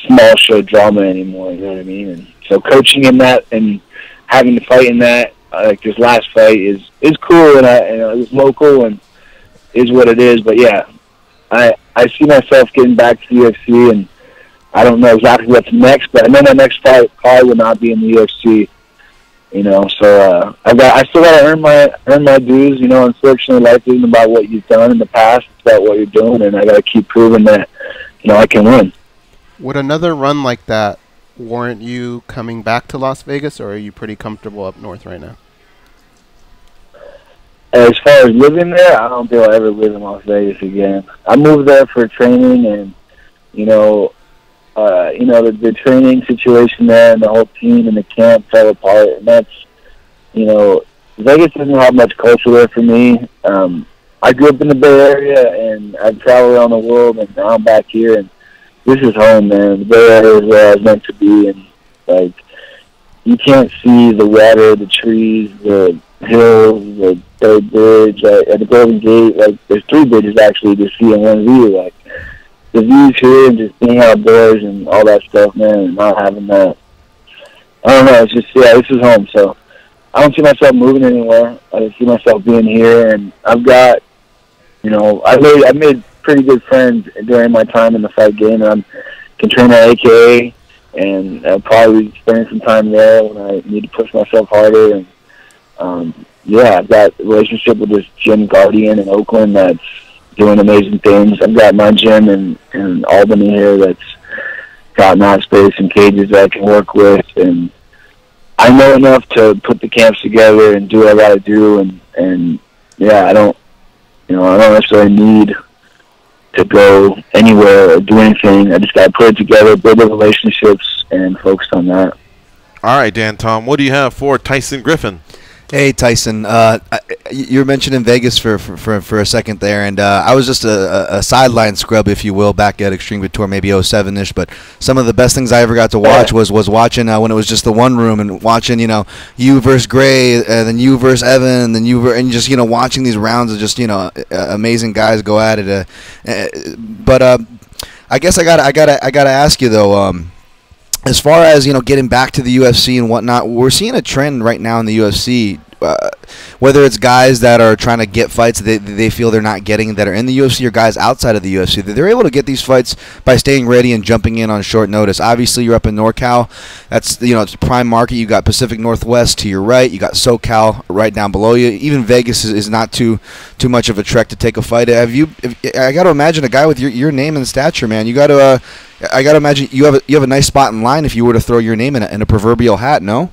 small show drama anymore, you know what I mean? And so coaching in that and having to fight in that, like this last fight is cool, and it was local and is what it is. But yeah, I see myself getting back to the UFC, and I don't know exactly what's next, but I know my next fight probably will not be in the UFC. So I still got to earn my dues. Unfortunately, life isn't about what you've done in the past; it's about what you're doing, and I got to keep proving that I can win. Would another run like that warrant you coming back to Las Vegas, or are you pretty comfortable up north right now? As far as living there, I don't think I'll ever live in Las Vegas again. I moved there for training, and the training situation there and the whole team and the camp fell apart. And that's, Vegas doesn't have much culture there for me. I grew up in the Bay Area, and I've traveled around the world, and now I'm back here, and this is home, man. The Bay Area is where I was meant to be, and, like, you can't see the water, the trees, the hills, the third bridge, at the Golden Gate. Like, there's 3 bridges, actually, to see in one view. Like, the views here and just being outdoors and all that stuff, man, and not having that. I don't know. It's just, this is home. So I don't see myself moving anywhere. I just see myself being here. And I've got, I made pretty good friends during my time in the fight game. And I can train at AKA, and I'll probably spend some time there when I need to push myself harder. And, I've got a relationship with this gym Guardian in Oakland that's doing amazing things. I've got my gym in Albany here that's got mat space and cages that I can work with, and I know enough to put the camps together and do what I got to do. And I don't necessarily need to go anywhere or do anything. I just got to put it together, build the relationships, and focus on that. All right, Dan Tom, what do you have for Tyson Griffin? Hey, Tyson. You were mentioning Vegas for a second there, and I was just a sideline scrub, if you will, back at Extreme Couture, maybe 07-ish. But some of the best things I ever got to watch was watching when it was just the one room, and watching you versus Gray, and then you versus Evan, and then and just watching these rounds of just amazing guys go at it. But I guess I gotta ask you though. As far as getting back to the UFC and whatnot, we're seeing a trend right now in the UFC. Whether it's guys that are trying to get fights that they feel they're not getting that are in the UFC, or guys outside of the UFC, that they're able to get these fights by staying ready and jumping in on short notice. Obviously, you're up in NorCal. That's it's a prime market. You got Pacific Northwest to your right. You got SoCal right down below you. Even Vegas is not too much of a trek to take a fight. I got to imagine a guy with your name and stature, man. I got to imagine you have a nice spot in line if you were to throw your name in a proverbial hat. No.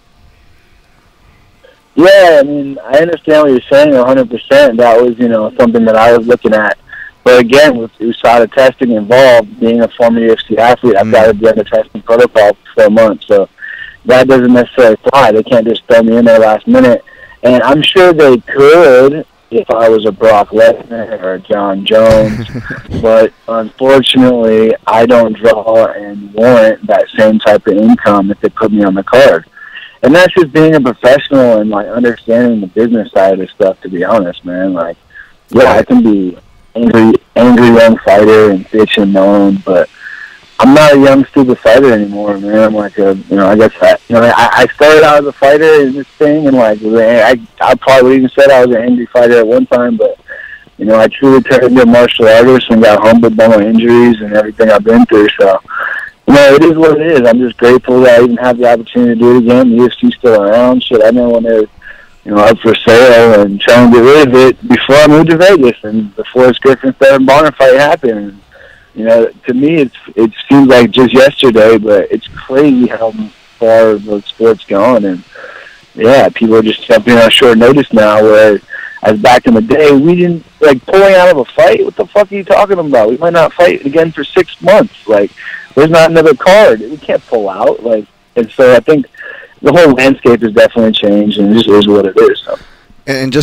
Yeah, I mean, I understand what you're saying 100%. That was, something that I was looking at But again, with USADA testing involved, being a former UFC athlete, I've got to be on the testing protocol for 4 months. So that doesn't necessarily fly. They can't just throw me in there last minute. And I'm sure they could if I was a Brock Lesnar or a John Jones. But unfortunately, I don't draw and warrant that same type of income if they put me on the card. And that's just being a professional and, like, understanding the business side of this stuff, to be honest, man. Like, yeah, I can be angry young fighter and bitch and moan, but I'm not a young, stupid fighter anymore, man. I'm like I guess I started out as a fighter in this thing, and, like, I probably even said I was an angry fighter at one time, but, I truly turned into a martial artist and got humbled by my injuries and everything I've been through, so... it is what it is. I'm just grateful that I even have the opportunity to do it again. The UFC's still around. Shit, I know when they're, up for sale and trying to get rid of it before I moved to Vegas and before this Griffin Sterling Bonner fight happened. To me, it seems like just yesterday, but it's crazy how far the sport's gone. And, yeah, people are just jumping on short notice now, where as back in the day, we didn't, pulling out of a fight. What the fuck are you talking about? We might not fight again for 6 months. There's not another card. We can't pull out. And so I think the whole landscape has definitely changed, and it just is what it is. So. And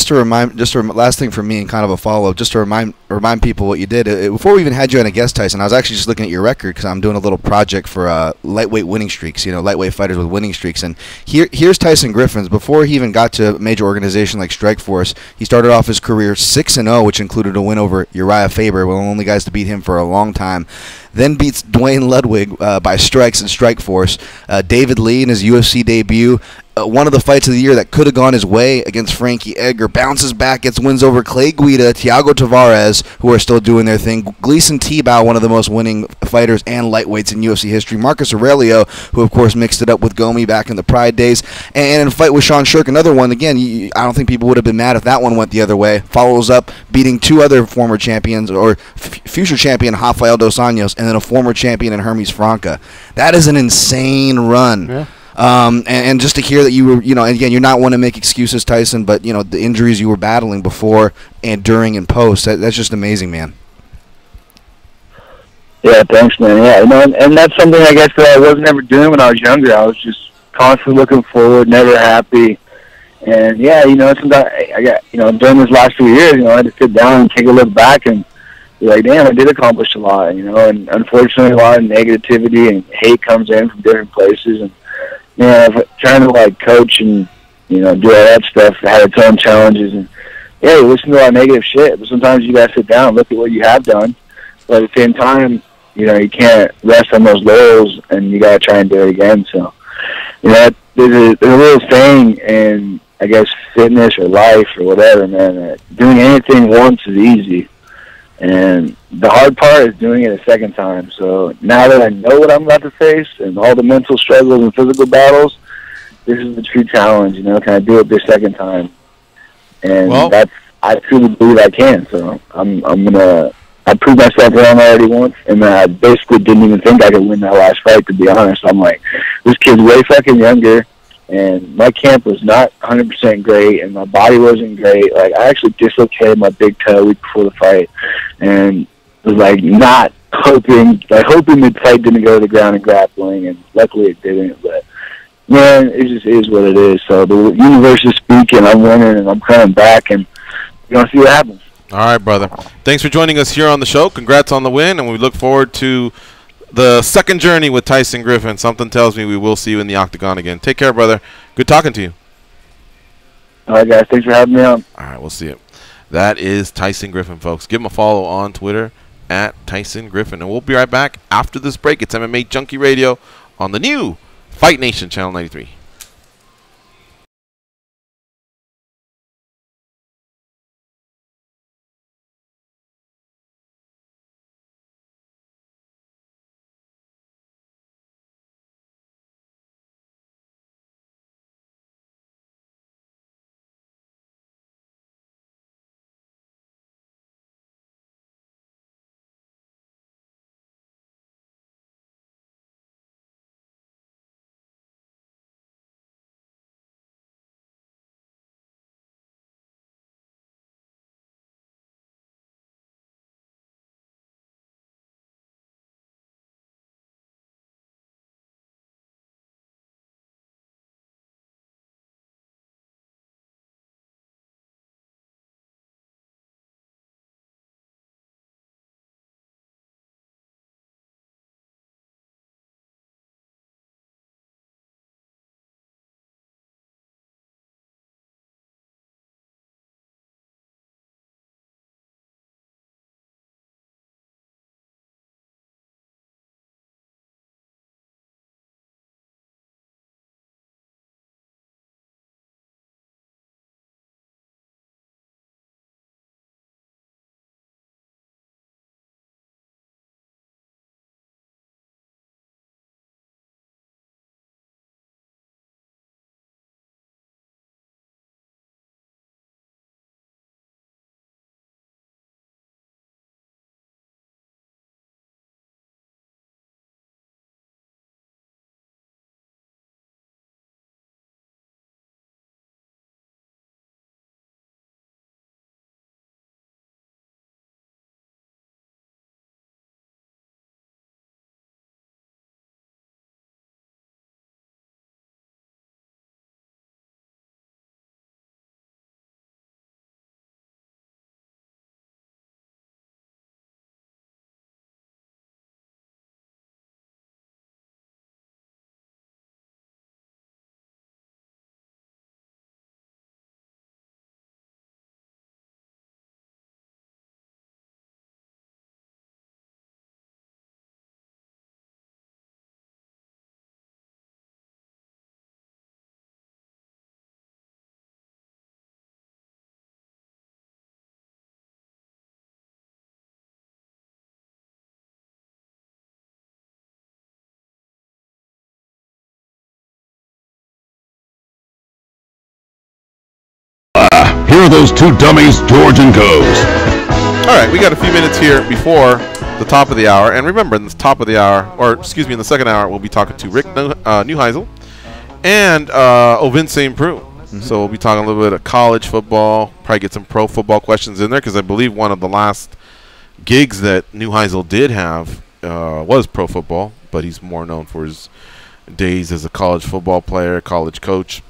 last thing for me, and kind of a follow-up, just to remind people what you did. Before we even had you on a guest, Tyson, I was actually just looking at your record because I'm doing a little project for lightweight winning streaks, lightweight fighters with winning streaks. And here's Tyson Griffin's. Before he even got to a major organization like Strikeforce, he started off his career 6-0, which included a win over Uriah Faber, one of the only guys to beat him for a long time. Then beats Dwayne Ludwig by strikes in Strikeforce. David Lee in his UFC debut. One of the fights of the year that could have gone his way against Frankie Edgar. Bounces back, gets wins over Clay Guida, Thiago Tavares, who are still doing their thing. Gleason Tebow, one of the most winning fighters and lightweights in UFC history. Marcus Aurelio, who of course mixed it up with Gomi back in the Pride days. And in a fight with Sean Shirk, another one. Again, I don't think people would have been mad if that one went the other way. Follows up beating 2 other former champions, or future champion Rafael Dos Anjos, and then a former champion in Hermes Franca. That is an insane run. Yeah. And just to hear that you were, and again, you're not one to make excuses, Tyson, but, the injuries you were battling before and during and post, that's just amazing, man. Yeah, thanks, man. Yeah, and that's something I guess that I wasn't ever doing when I was younger. I was just constantly looking forward, never happy. And, yeah, sometimes I got, during this last few years, I had to sit down and take a look back and be like, damn, I did accomplish a lot, and unfortunately a lot of negativity and hate comes in from different places, and trying to coach and do all that stuff had its own challenges, and you listen to a lot of negative shit, but sometimes you gotta sit down and look at what you have done, but at the same time, you can't rest on those laurels, and you gotta try and do it again. So there's a little saying in, I guess, fitness or life or whatever, man, that doing anything once is easy, and the hard part is doing it a second time. So now that I know what I'm about to face and all the mental struggles and physical battles, this is the true challenge. Can I do it this second time? And I truly believe I can. So I proved myself wrong already once, and I basically didn't even think I could win that last fight, to be honest. I'm like, this kid's way fucking younger, and my camp was not 100% great, and my body wasn't great. I actually dislocated my big toe a week before the fight, and was not hoping the fight didn't go to the ground and grappling, and luckily it didn't. But man, it just is what it is. So the universe is speaking. I'm winning, and I'm coming back, and you're gonna see what happens. All right, brother. Thanks for joining us here on the show. Congrats on the win, and we look forward to the second journey with Tyson Griffin. Something tells me we will see you in the octagon again. Take care, brother. Good talking to you. All right, guys. Thanks for having me on. All right, we'll see you. That is Tyson Griffin, folks. Give him a follow on Twitter at Tyson Griffin. And we'll be right back after this break. It's MMA Junkie Radio on the new Fight Nation Channel 93. are those two dummies, George and Goes. All right, we got a few minutes here before the top of the hour. And remember, in the top of the hour, or excuse me, in the second hour, we'll be talking to Rick Neuheisel and Ovince Saint Preux. So we'll be talking a little bit of college football, probably get some pro football questions in there, because I believe one of the last gigs that Neuheisel did have was pro football, but he's more known for his days as a college football player, college coach.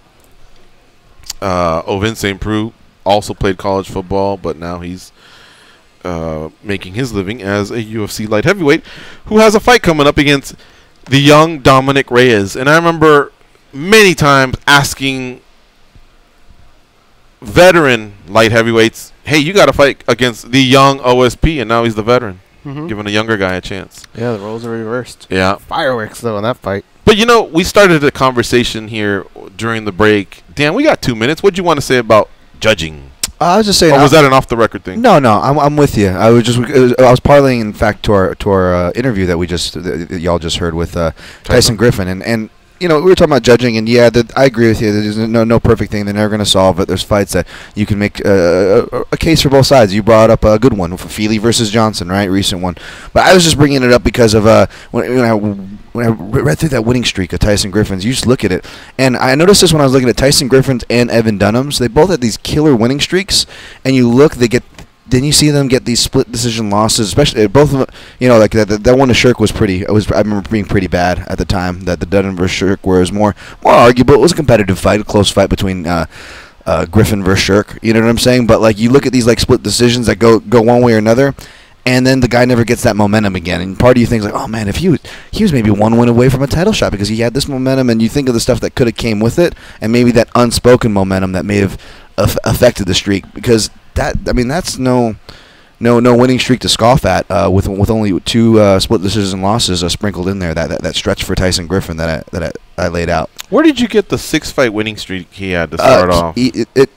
Ovince Saint Preux also played college football, but now he's making his living as a UFC light heavyweight who has a fight coming up against the young Dominic Reyes. And I remember many times asking veteran light heavyweights, hey, you got to fight against the young OSP, and now he's the veteran, giving a younger guy a chance. Yeah, the roles are reversed. Yeah. Fireworks, though, in that fight. But, you know, we started a conversation here during the break. Dan, we got 2 minutes. What do you want to say about judging? I was just saying. Or was that an off-the-record thing? No, I'm with you. I was parlaying, in fact, to our interview that that y'all just heard with Tyson Griffin, and you know, we were talking about judging, and yeah, I agree with you. There's no perfect thing. They're never going to solve it. There's fights that you can make a case for both sides. You brought up a good one, Feely versus Johnson, right? Recent one. But I was just bringing it up because of when I read through that winning streak of Tyson Griffin's, you just look at it. And I noticed this when I was looking at Tyson Griffin's and Evan Dunham's. They both had these killer winning streaks, and you look, then you see them get these split decision losses, especially both of them. You know, like that one to Shirk was pretty. I remember being pretty bad at the time. That the Dunham versus Shirk was more arguable. It was a competitive fight, a close fight between Griffin versus Shirk. You know what I'm saying? But like you look at these like split decisions that go one way or another, and then the guy never gets that momentum again. And part of you thinks like, oh man, if he was maybe one win away from a title shot because he had this momentum, and you think of the stuff that could have came with it, and maybe that unspoken momentum that may have affected the streak, because that's no winning streak to scoff at with only two split decision losses sprinkled in there. That stretch for Tyson Griffin that I laid out. Where did you get the 6-fight winning streak he had to start off? It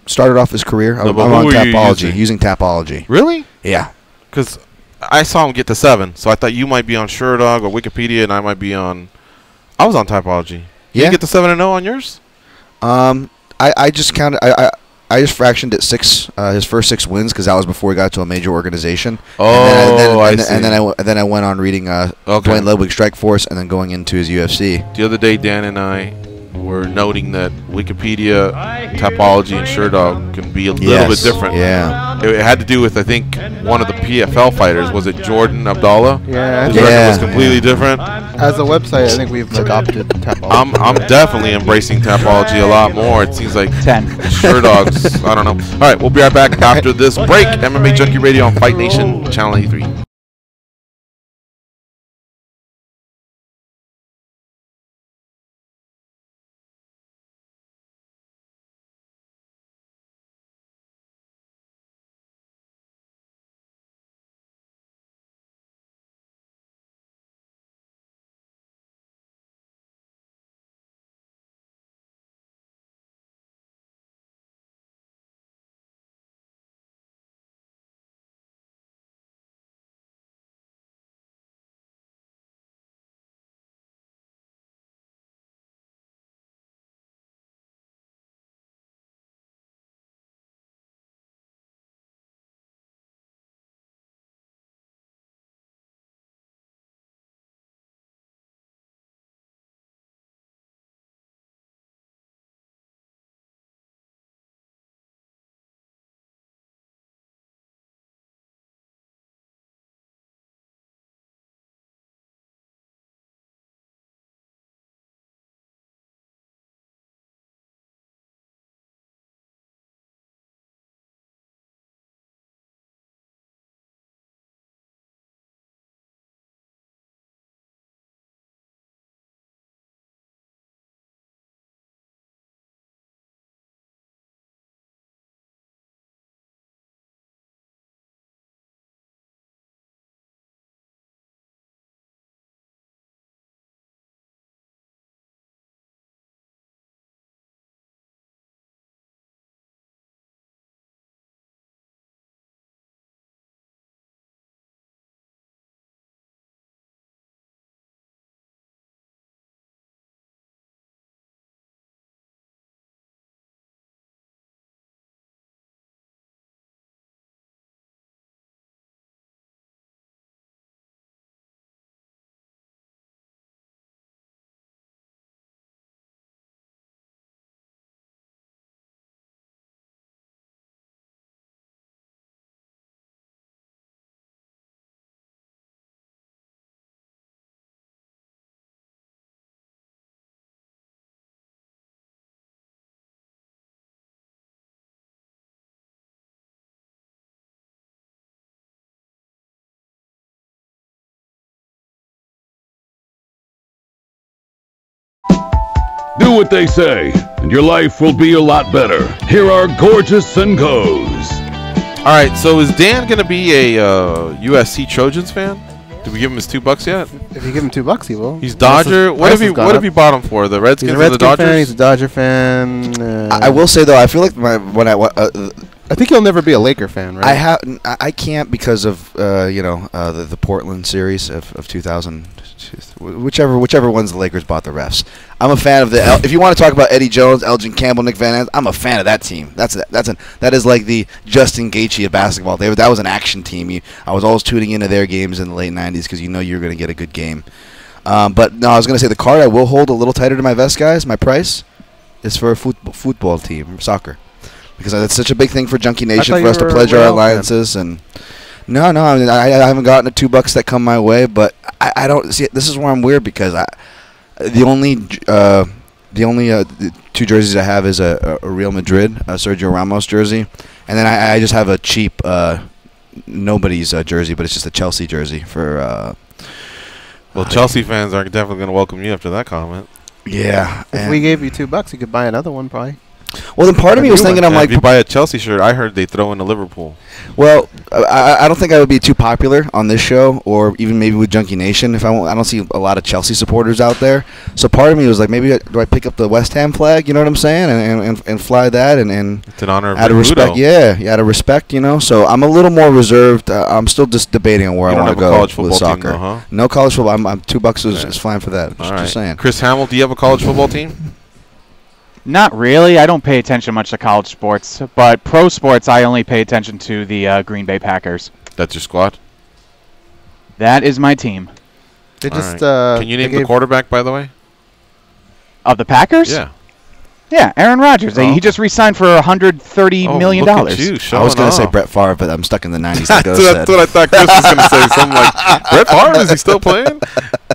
started off his career. I'm on Tapology, using Tapology. Really? Yeah. Because I saw him get to 7, so I thought you might be on SureDog or Wikipedia, and I might be on. I was on Tapology. Did you get to 7-0 on yours? I just counted. I just fractioned it 6. His first 6 wins, because that was before he got to a major organization. Oh, I see. And then I went on reading Dwayne Ludwig Strike Force, and then going into his UFC. The other day, Dan and I were noting that Wikipedia, Tapology, and SureDog can be a little bit different. Yeah. It had to do with, I think, one of the PFL fighters. Was it Jordan Abdallah? Yeah. His record was completely different. As a website, I think we've adopted Tapology. I'm definitely embracing Tapology a lot more. It seems like 10. SureDogs. I don't know. All right, we'll be right back after this break. MMA Junkie Radio on Fight Nation Channel 83. Do what they say, and your life will be a lot better. Here are Gorgeous and Goes. All right, so is Dan going to be a USC Trojans fan? Did we give him his $2 yet? If you give him $2, he will. He's Dodger. What have you bought him for? The Redskins or the Dodgers? Fan, he's a Dodger fan. I will say though, I feel like I think he'll never be a Laker fan, right? I can't because of the Portland series of 2000, whichever ones the Lakers bought the refs. I'm a fan of the. If you want to talk about Eddie Jones, Elgin Campbell, Nick Van Ant, I'm a fan of that team. That is like the Justin Gaethje of basketball. That was an action team. I was always tuning into their games in the late '90s because you're going to get a good game. But no, I was going to say the card I will hold a little tighter to my vest, guys. My price is for a football team, soccer. Because that's such a big thing for Junkie Nation for us to pledge our alliances. And no, I mean, I haven't gotten the $2 that come my way, but I don't see it. This is where I'm weird because the only two jerseys I have is a Real Madrid Sergio Ramos jersey, and then I just have a cheap nobody's jersey, but it's just a Chelsea jersey for. Well, Chelsea fans are definitely going to welcome you after that comment. Yeah. If we gave you $2, you could buy another one, probably. Well, then part of me was thinking, I'm like, if you buy a Chelsea shirt, I heard they throw in a Liverpool. Well, I don't think I would be too popular on this show, or even maybe with Junkie Nation. I don't see a lot of Chelsea supporters out there. So part of me was like, maybe do I pick up the West Ham flag? You know what I'm saying, and fly that, and it's an honor of out of respect. Yeah, out of respect. So I'm a little more reserved. I'm still just debating on where I want to go college with soccer. Team, though, huh? No college football. I'm $2 is fine for that. Just saying. Chris Hamill, do you have a college football team? Not really. I don't pay attention much to college sports, but pro sports I only pay attention to the Green Bay Packers. That's your squad? That is my team. They just Can you name the quarterback, by the way? Of the Packers? Yeah. Yeah, Aaron Rodgers. He just re-signed for $130 million. I was going to say Brett Favre, but I'm stuck in the 90s. That's what I thought Chris was going to say. Something like, Brett Favre, is he still playing?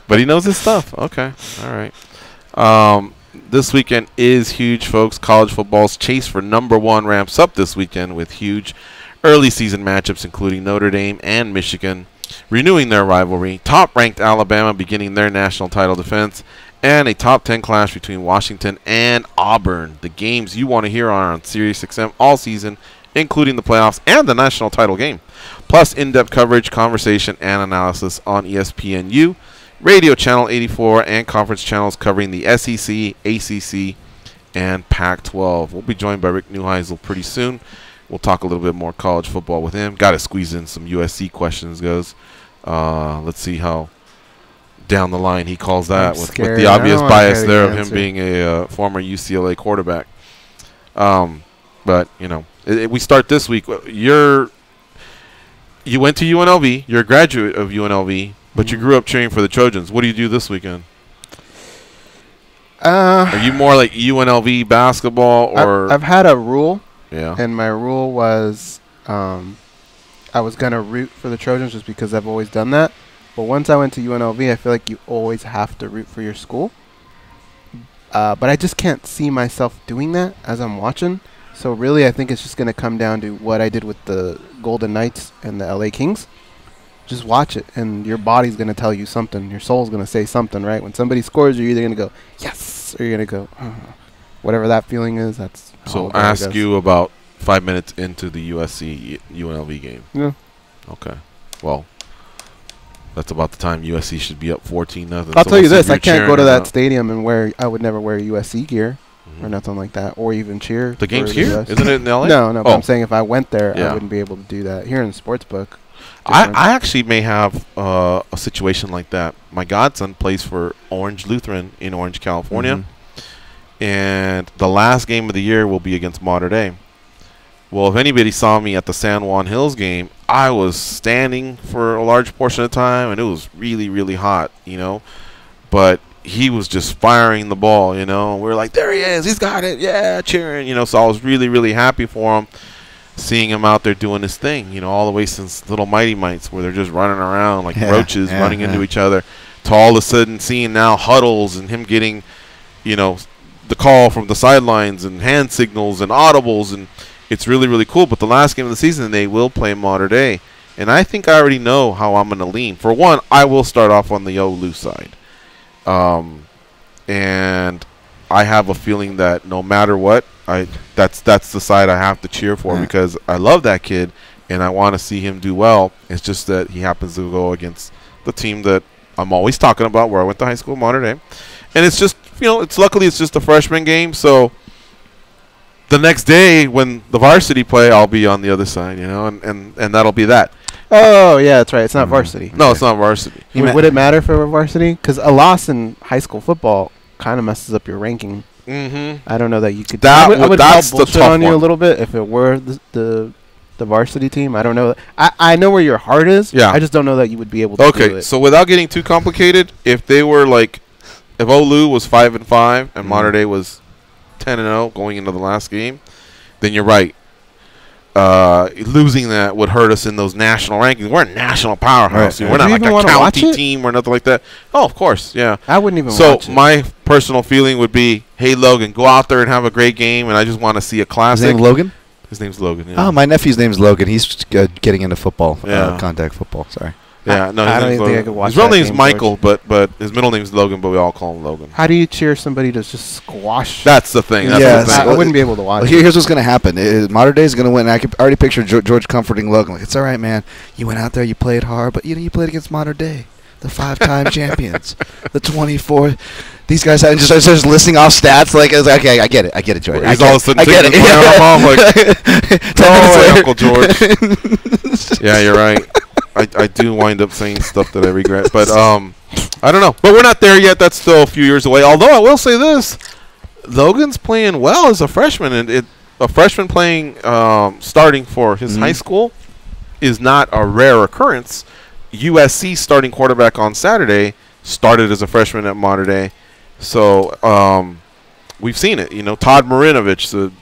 But he knows his stuff. Okay. All right. This weekend is huge, folks. College football's chase for #1 ramps up this weekend with huge early season matchups, including Notre Dame and Michigan renewing their rivalry, top-ranked Alabama beginning their national title defense, and a top 10 clash between Washington and Auburn. The games you want to hear are on SiriusXM all season, including the playoffs and the national title game, plus in-depth coverage, conversation, and analysis on ESPNU, Radio Channel 84, and conference channels covering the SEC, ACC, and Pac-12. We'll be joined by Rick Neuheisel pretty soon. We'll talk a little bit more college football with him. Got to squeeze in some USC questions, goes. Let's see how down the line he calls that with the obvious bias there of him being a former UCLA quarterback. But, we start this week. You went to UNLV. You're a graduate of UNLV. But you grew up cheering for the Trojans. What do you do this weekend? Are you more like UNLV basketball, or I've had a rule. Yeah. And my rule was I was going to root for the Trojans just because I've always done that. But once I went to UNLV, I feel like you always have to root for your school. But I just can't see myself doing that as I'm watching. So really, I think it's just going to come down to what I did with the Golden Knights and the LA Kings. Just watch it, and your body's going to tell you something. Your soul's going to say something, right? When somebody scores, you're either going to go, yes, or you're going to go, whatever that feeling is, that's so ask you about 5 minutes into the USC-UNLV game. Yeah. Okay. Well, that's about the time USC should be up 14-0. I'll tell you this, I can't go to that stadium and I would never wear USC gear or nothing like that, or even cheer. The game's here? Isn't it in LA? No, but I'm saying if I went there, I wouldn't be able to do that. Here in the sportsbook. I actually may have a situation like that. My godson plays for Orange Lutheran in Orange, California. And the last game of the year will be against Mater Dei. Well, if anybody saw me at the San Juan Hills game, I was standing for a large portion of the time, and it was really, really hot, But he was just firing the ball, We were like, there he is, he's got it, yeah, cheering, So I was really, really happy for him. Seeing him out there doing his thing, all the way since Little Mighty Mites, where they're just running around like roaches, running into each other, to all of a sudden seeing now huddles and him getting, the call from the sidelines and hand signals and audibles, and it's really, really cool. But the last game of the season, they will play Mater Dei, and I think I already know how I'm going to lean. For one, I will start off on the Olu side, and I have a feeling that no matter what, that's the side I have to cheer for because I love that kid and I want to see him do well. It's just that he happens to go against the team that I'm always talking about, where I went to high school, Monterey, and it's just luckily it's just a freshman game, so the next day when the varsity play, I'll be on the other side, and that'll be that. Oh, yeah, that's right. It's not varsity. No, it's not varsity. Would it matter for varsity? Because a loss in high school football kind of messes up your ranking. Mm-hmm. I don't know that you could. I would that's the tough on you a little bit if it were the varsity team. I don't know. I know where your heart is. Yeah. I just don't know that you would be able to do it. Okay, so without getting too complicated, if they were if Olu was 5-5 and Monterey was 10-0 going into the last game, then you're right. Losing that would hurt us in those national rankings. We're a national powerhouse. Right. We're not like a county team or nothing like that. Oh, of course, yeah. I wouldn't even watch it. So my personal feeling would be, hey, Logan, go out there and have a great game, and I just want to see a classic. His name Logan? His name's Logan, yeah. Oh, my nephew's name's Logan. He's getting into football, contact football. Sorry. Yeah, no, I don't even think I could watch his real name's Michael, but his middle name's Logan, but we all call him Logan. How do you cheer somebody to just squash? That's the thing. That's the thing. I wouldn't be able to watch. Well, here's what's going to happen. Modern Day is going to win. I can already picture George comforting Logan. Like, it's all right, man. You went out there, you played hard, but you played against Modern Day, the 5-time champions, the 24. These guys just listing off stats. Okay, I get it, George. He's all of a sudden taking his arm off Uncle George. Yeah, you're right. I do wind up saying stuff that I regret, but I don't know. But we're not there yet. That's still a few years away. Although I will say this, Logan's playing well as a freshman, and a freshman playing starting for his high school is not a rare occurrence. USC starting quarterback on Saturday started as a freshman at Monterey, so we've seen it. Todd Marinovich, the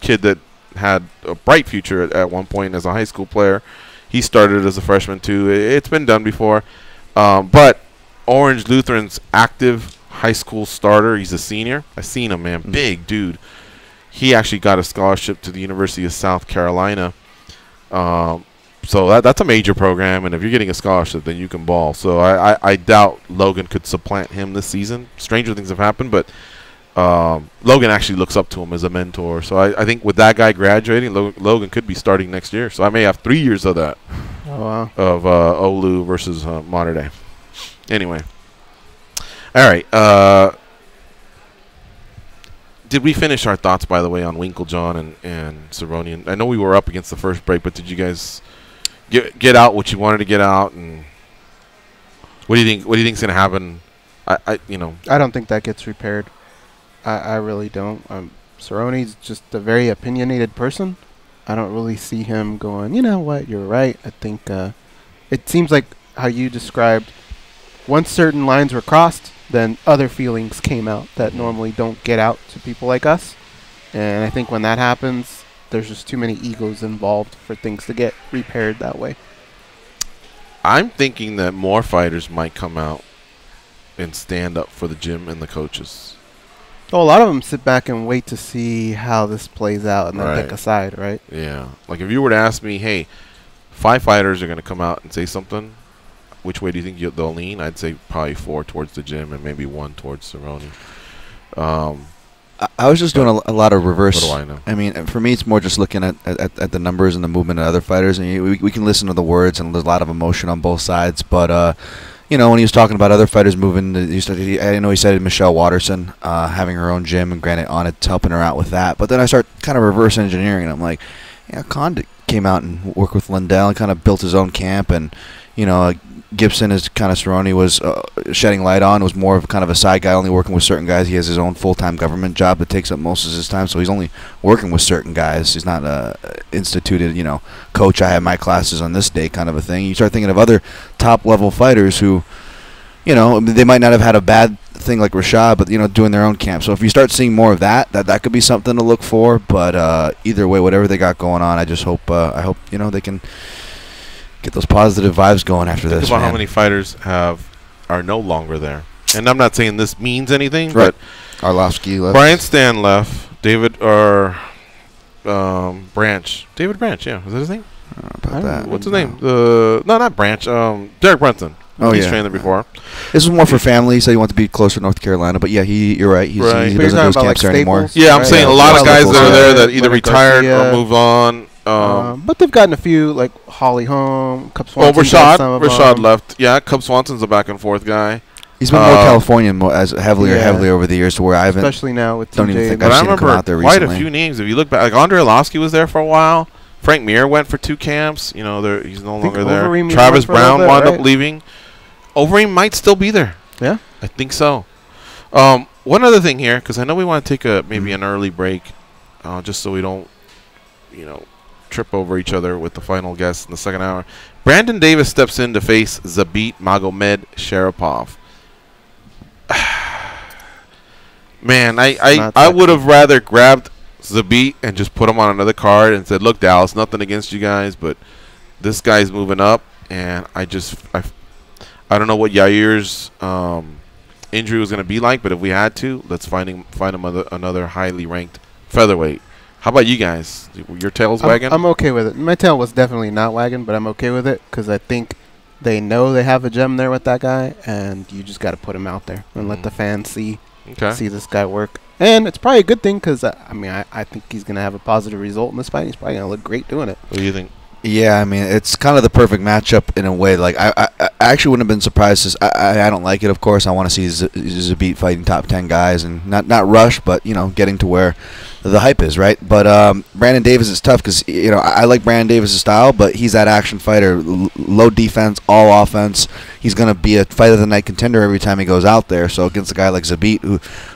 kid that had a bright future at one point as a high school player. He started as a freshman, too. It's been done before. But Orange Lutheran's active high school starter, he's a senior. I seen him, man. Big dude. He actually got a scholarship to the University of South Carolina. So that's a major program, and if you're getting a scholarship, then you can ball. So I doubt Logan could supplant him this season. Stranger things have happened, but Logan actually looks up to him as a mentor. So I think with that guy graduating, Logan could be starting next year. So I may have 3 years of that. Oh, wow. Of Olu versus Monterey. Anyway. All right. Did we finish our thoughts, by the way, on Winklejohn and Cerrone? I know we were up against the first break, but did you guys get out what you wanted to get out? And what do you think? What do you think's going to happen? I don't think that gets repaired. I really don't. Cerrone's just a very opinionated person. I don't really see him going, you know what, you're right. I think it seems like how you described, once certain lines were crossed, then other feelings came out that normally don't get out to people like us. And I think when that happens, there's just too many egos involved for things to get repaired that way. I'm thinking that more fighters might come out and stand up for the gym and the coaches. Oh, a lot of them sit back and wait to see how this plays out and then pick a side, right? Yeah. Like if you were to ask me, hey, 5 fighters are going to come out and say something, which way do you think they'll lean? I'd say probably 4 towards the gym and maybe 1 towards Cerrone. I was just doing a lot of reverse. What do I know? I mean, for me, it's more just looking at the numbers and the movement of other fighters. And we can listen to the words, and there's a lot of emotion on both sides. But when he was talking about other fighters moving, I know he said Michelle Watterson having her own gym, and granted, on it's helping her out with that. But then I start kind of reverse engineering, and I'm like, Condit came out and worked with Lindell and kind of built his own camp, and Gibson is kind of Cerrone was shedding light on, was more of kind of a side guy, only working with certain guys. He has his own full-time government job that takes up most of his time, so he's only working with certain guys. He's not instituted, coach, I have my classes on this day kind of a thing. You start thinking of other top-level fighters who, they might not have had a bad thing like Rashad, but, doing their own camp. So if you start seeing more of that could be something to look for. But either way, whatever they got going on, I just hope, they can get those positive vibes going after this. Think about how many fighters are no longer there. And I'm not saying this means anything, but Arlovsky left. Brian Stan left. David Branch. David Branch, yeah. Is that his name? About that. What's his name? No, not Branch. Derek Brunson. Oh, He's yeah. trained there before. This is more for family, so you want to be closer to North Carolina. But yeah, you're right. He Right. doesn't But you're go to talking those about, camps like, there anymore. Staples? Yeah, I'm Right. saying a Yeah, lot of guys Staples, that are there that yeah. either Leonard retired Garcia. or moved on. But they've gotten a few, like Holly Holm, Cup Well, Swanson. does some of Rashad them. left. Yeah, Cub Swanson's a back and forth guy. He's been more Californian as heavily over the years to where I haven't. Especially now with Don't even TJ. think But I've I seen him come remember out there quite recently. a few names. If you look back, like Andre Arlovsky was there for a while. Frank Mir went for 2 camps. You know, he's no think longer there. Overeem Travis went for a little Brown bit, wound up right? leaving. Overeem might still be there. Yeah? I think so. One other thing here, because I know we want to take maybe an early break, just so we don't, trip over each other with the final guest in the second hour. Brandon Davis steps in to face Zabit Magomed Sharapov. Man, I would have rather grabbed Zabit and just put him on another card and said, look, Dallas, nothing against you guys, but this guy's moving up, and I don't know what Yair's injury was going to be like, but if we had to, let's find him another highly ranked featherweight. How about you guys? Your tail's wagging? I'm okay with it. My tail was definitely not wagging, but I'm okay with it because I think they know they have a gem there with that guy, and you just got to put him out there and let the fans see this guy work. And it's probably a good thing because, I think he's going to have a positive result in this fight. He's probably going to look great doing it. What do you think? Yeah, I mean, it's kind of the perfect matchup in a way. Like, I actually wouldn't have been surprised. I don't like it, of course. I want to see Zabit fighting top 10 guys and not rush, but, getting to where the hype is, right? But Brandon Davis is tough because, I like Brandon Davis' style, but he's that action fighter. Low defense, all offense. He's going to be a fight of the night contender every time he goes out there. So against a guy like Zabit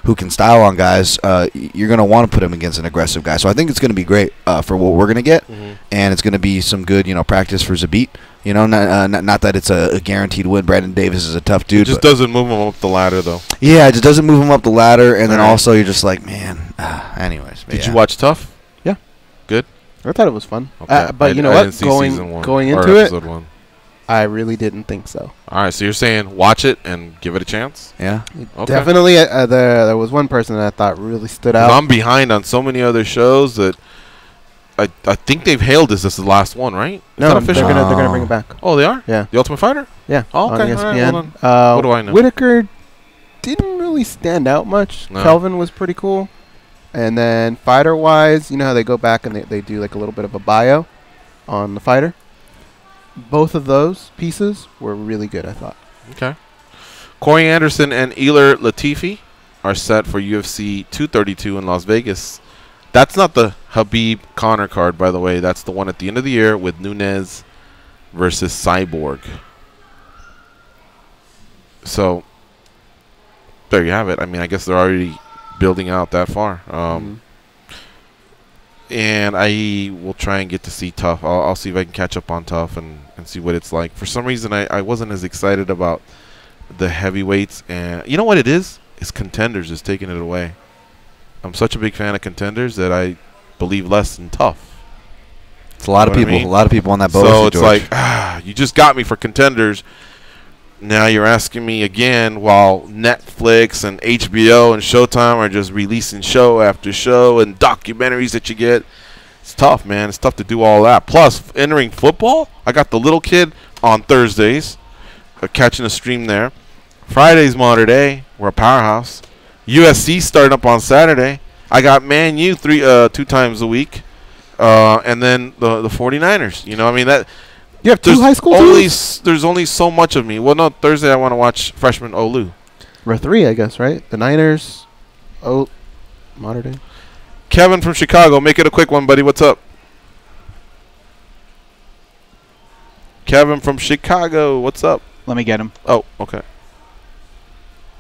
who can style on guys, you're going to want to put him against an aggressive guy. So I think it's going to be great for what we're going to get, and it's going to be some good, practice for Zabit. Not that it's a guaranteed win. Brandon Davis is a tough dude. It just doesn't move him up the ladder, though. Yeah, it just doesn't move him up the ladder, and then also you're just like, man. Anyways, did you watch Tough? Yeah, good. I thought it was fun. Okay. But you know what? Going into it, I really didn't think so. All right, so you're saying watch it and give it a chance? Yeah, okay. Definitely. There was one person that I thought really stood out. I'm behind on so many other shows that I think they've hailed this as the last one, right? No, they're gonna bring it back. Oh, they are? Yeah. The Ultimate Fighter? Yeah. Oh, okay. On All right, ESPN. hold on. What do I know? Whitaker didn't really stand out much. No. Kelvin was pretty cool. And then fighter-wise, you know how they go back and they do like a little bit of a bio on the fighter? Both of those pieces were really good, I thought. Okay. Corey Anderson and Elir Latifi are set for UFC 232 in Las Vegas. That's not the Habib-Conor card, by the way. That's the one at the end of the year with Nunes versus Cyborg. So, there you have it. I mean, I guess they're already building out that far. And I will try and get to see Tough. I'll see if I can catch up on Tough and see what it's like. For some reason, I wasn't as excited about the heavyweights. And you know what it is? It's Contenders is taking it away. I'm such a big fan of Contenders that I believe less in Tough. It's a lot of people. A lot of people on that boat. So it's like, you just got me for Contenders. Now you're asking me again while Netflix and HBO and Showtime are just releasing show after show and documentaries that you get. It's tough, man. It's tough to do all that. Plus, entering football, I got the little kid on Thursdays, catching a stream there. Fridays, Mater Day. We're a powerhouse. USC starting up on Saturday. I got Man U 2 times a week. And then the 49ers. You know, I mean, that... You have 2 high school teams? There's only so much of me. Well, no, Thursday I want to watch freshman Olu. Or 3, I guess, right? The Niners, Mater Day. Kevin from Chicago, make it a quick one, buddy. What's up? Kevin from Chicago, what's up? Let me get him. Oh, okay.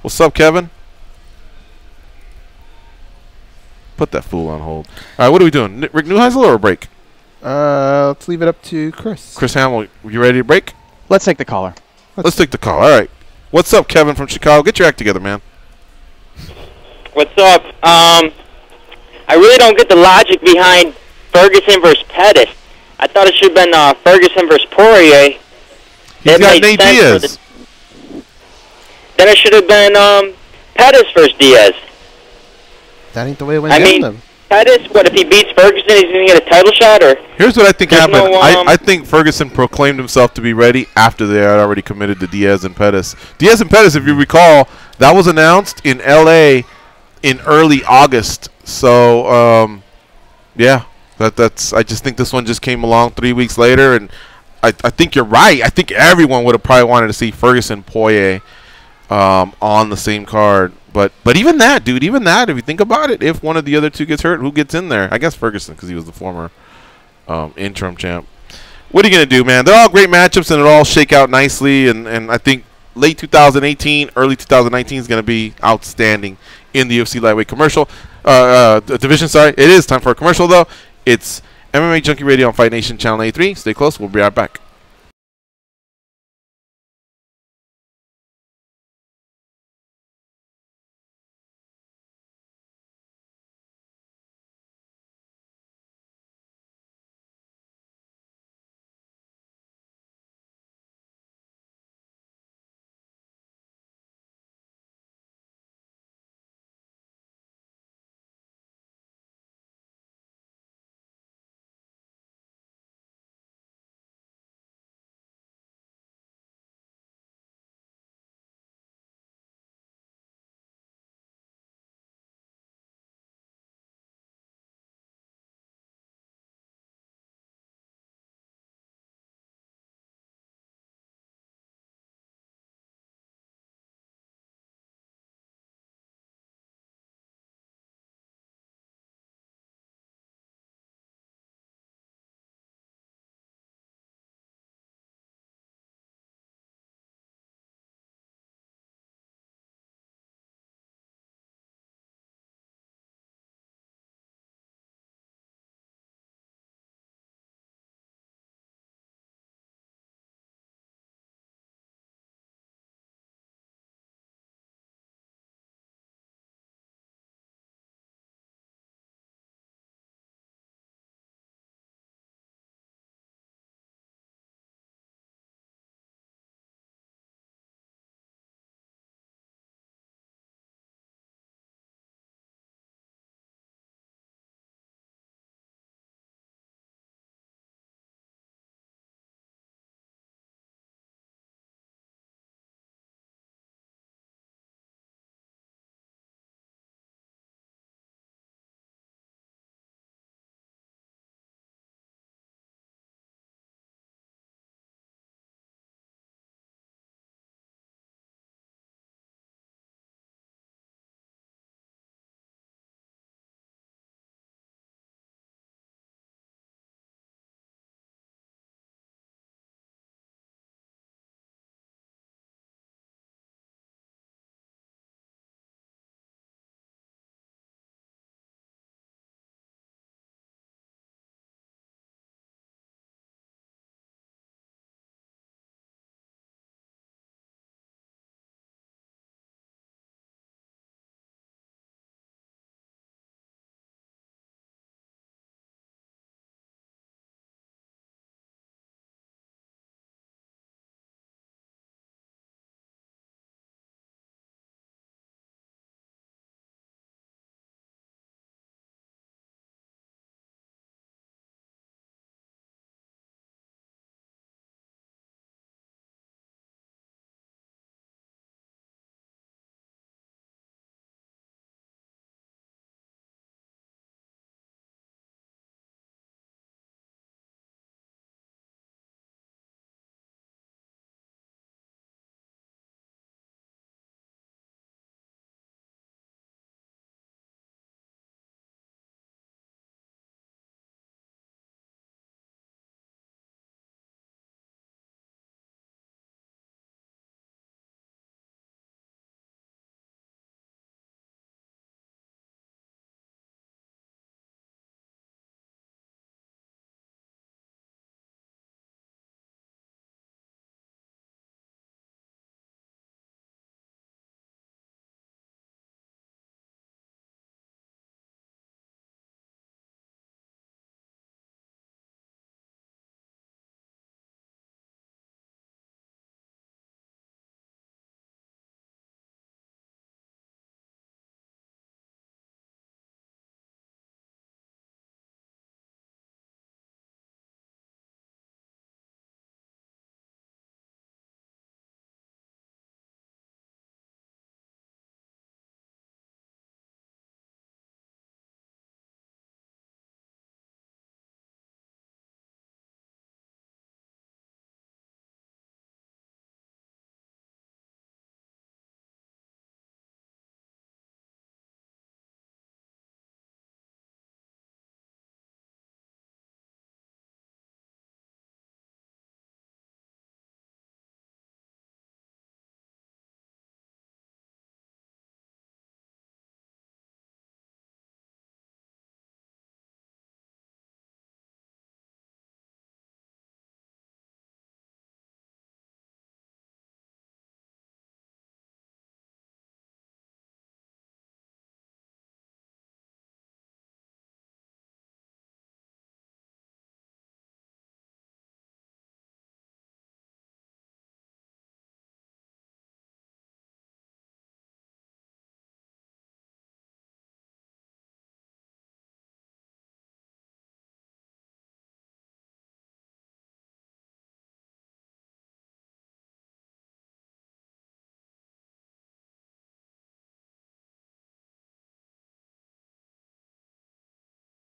What's up, Kevin? Put that fool on hold. All right, what are we doing? Rick Neuheisel or a break? Let's leave it up to Chris. Chris Hamill, you ready to break? Let's take the caller. Let's take the call. All right. What's up, Kevin from Chicago? Get your act together, man. What's up? I really don't get the logic behind Ferguson versus Pettis. I thought it should have been Ferguson versus Poirier. He's got Nate Diaz. Then it should have been Pettis versus Diaz. That ain't the way it went down, then. Pettis, what if he beats Ferguson? He's going to get a title shot, or here's what I think happened. no, I think Ferguson proclaimed himself to be ready after they had already committed to Diaz and Pettis. Diaz and Pettis, if you recall, that was announced in L.A. in early August. So yeah, that's. I just think this one just came along 3 weeks later, and I think you're right. I think everyone would have probably wanted to see Ferguson Poirier on the same card. But even that, dude, even that, if you think about it, if one of the other two gets hurt, who gets in there? I guess Ferguson, because he was the former interim champ. What are you going to do, man? They're all great matchups, and it'll all shake out nicely. And I think late 2018, early 2019 is going to be outstanding in the UFC lightweight division. Sorry, it is time for a commercial, though. It's MMA Junkie Radio on Fight Nation Channel 83. Stay close. We'll be right back.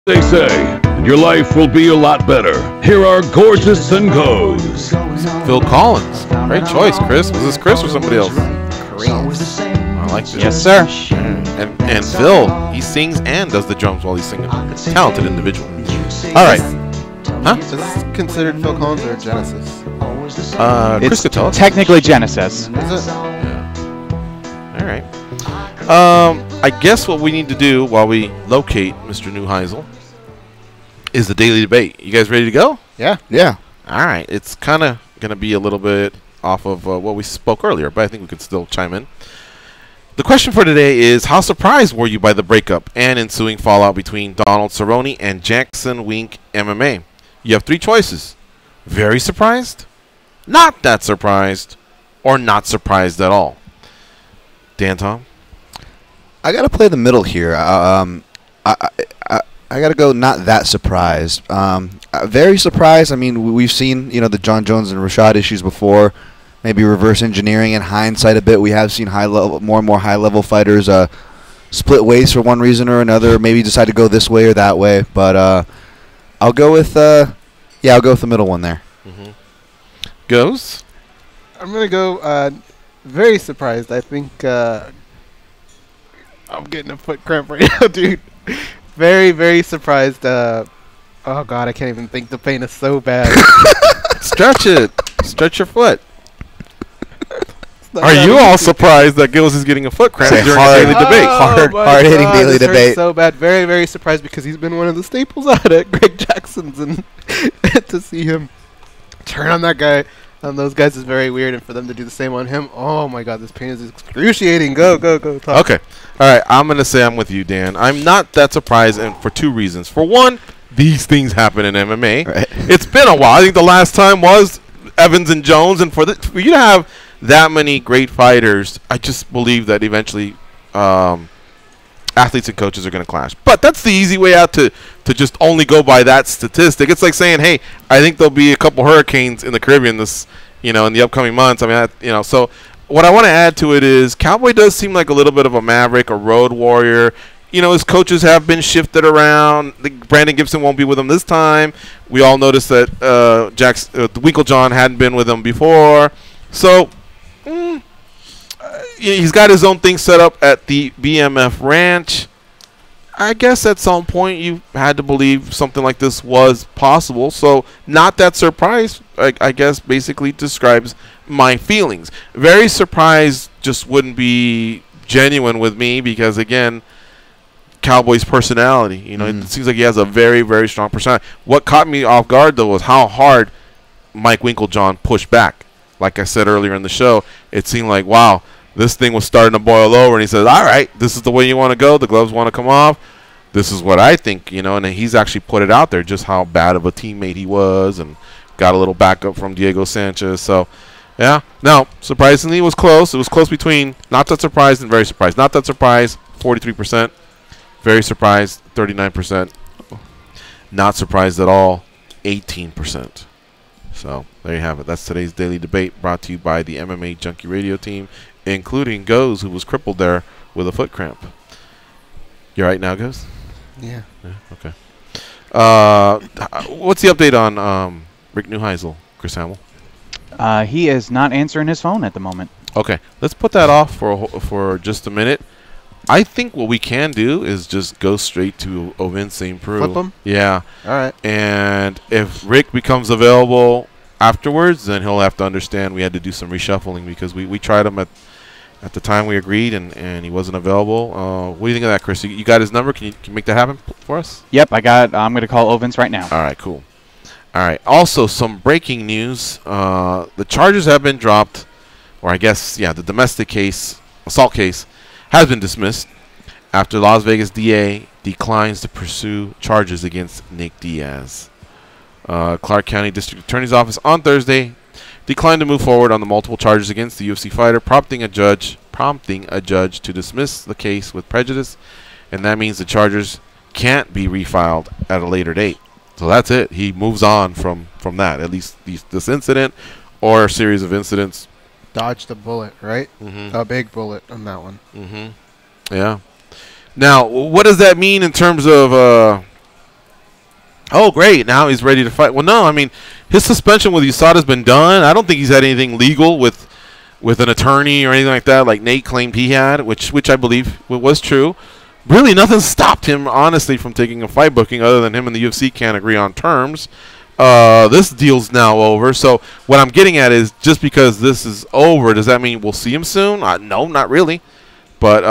They say your life will be a lot better. Here are Gorgeous and Goes. Phil Collins. Great choice, Chris. Was this Chris or somebody else? I like this. Yes, sir. And Phil, he sings and does the drums while he's singing. Talented individual. All right. Huh? Is this considered Phil Collins or Genesis? Chris It's could tell us. technically Genesis. Is it? Yeah. All right. I guess what we need to do while we locate Mr. Neuheisel is the daily debate. You guys ready to go? Yeah. Yeah. All right. It's kind of going to be a little bit off of what we spoke earlier, but I think we could still chime in. The question for today is, how surprised were you by the breakup and ensuing fallout between Donald Cerrone and Jackson-Wink MMA? You have three choices. Very surprised, not that surprised, or not surprised at all. Dan, Tom? I got to play the middle here. I got to go not that surprised. Very surprised. I mean, we've seen, the John Jones and Rashad issues before. Maybe reverse engineering in hindsight a bit. We have seen more and more high-level fighters split ways for one reason or another. Maybe decide to go this way or that way. But I'll go with I'll go with the middle one there. Mm-hmm. Goes? I'm going to go very surprised. I think I'm getting a foot cramp right now, dude. Very, very surprised. Oh, God, I can't even think. The pain is so bad. Stretch it. Stretch your foot. Are you all surprised that Gills is getting a foot cramp during the daily debate? Hard-hitting daily debate. So bad. Very, very surprised because he's been one of the staples out at Greg Jackson's, and to see him turn on that guy, on those guys, is very weird, and for them to do the same on him, oh my God, this pain is excruciating. Go, talk. Okay. All right, I'm going to say I'm with you, Dan. I'm not that surprised, and for two reasons. For one, these things happen in MMA. Right. It's been a while. I think the last time was Evans and Jones, and for you to have that many great fighters, I just believe that eventually athletes and coaches are going to clash. But that's the easy way out to just only go by that statistic. It's like saying, hey, I think there'll be a couple hurricanes in the Caribbean in the upcoming months. I mean, so what I want to add to it is Cowboy does seem like a little bit of a maverick, a road warrior. His coaches have been shifted around. Brandon Gibson won't be with him this time. We all noticed that Winklejohn hadn't been with him before. So he's got his own thing set up at the BMF Ranch. I guess at some point you had to believe something like this was possible. So not that surprised, I guess, basically describes my feelings. Very surprised just wouldn't be genuine with me because, again, Cowboy's personality. It seems like he has a very, very strong personality. What caught me off guard, though, was how hard Mike Winklejohn pushed back. Like I said earlier in the show, it seemed like, wow, this thing was starting to boil over. And he says, all right, this is the way you want to go. The gloves want to come off. This is what I think, and he's actually put it out there just how bad of a teammate he was and got a little backup from Diego Sanchez. So, yeah. Now, surprisingly, it was close. It was close between not that surprised and very surprised. Not that surprised, 43%. Very surprised, 39%. Not surprised at all, 18%. So, there you have it. That's today's daily debate brought to you by the MMA Junkie Radio team, including Goes, who was crippled there with a foot cramp. You all right now, Goes? Yeah. Okay. What's the update on Rick Neuheisel, Chris Hamill? He is not answering his phone at the moment. Okay. Let's put that off for just a minute. I think what we can do is just go straight to Ovince Saint Preux. Flip him? Yeah. All right. And if Rick becomes available afterwards, then he'll have to understand we had to do some reshuffling because we tried him at the time we agreed, and he wasn't available. What do you think of that, Chris? You got his number? Can you make that happen for us? Yep, I'm going to call Ovince right now. All right, cool. All right. Also, some breaking news. The charges have been dropped, or I guess, the domestic case, assault case, has been dismissed after Las Vegas DA declines to pursue charges against Nick Diaz. Clark County District Attorney's Office on Thursday declined to move forward on the multiple charges against the UFC fighter, prompting a judge to dismiss the case with prejudice, and that means the charges can't be refiled at a later date. So that's it. He moves on from that, at least this incident or a series of incidents. Dodged a bullet, right? Mm-hmm. A big bullet on that one. Mm-hmm. Yeah. Now, what does that mean in terms of Oh, great. Now he's ready to fight. Well, no, I mean, his suspension with USADA has been done. I don't think he's had anything legal with an attorney or anything like that, like Nate claimed he had, which I believe was true. Really, nothing stopped him, honestly, from taking a fight booking other than him and the UFC can't agree on terms. This deal's now over. So what I'm getting at is just because this is over, does that mean we'll see him soon? No, not really. But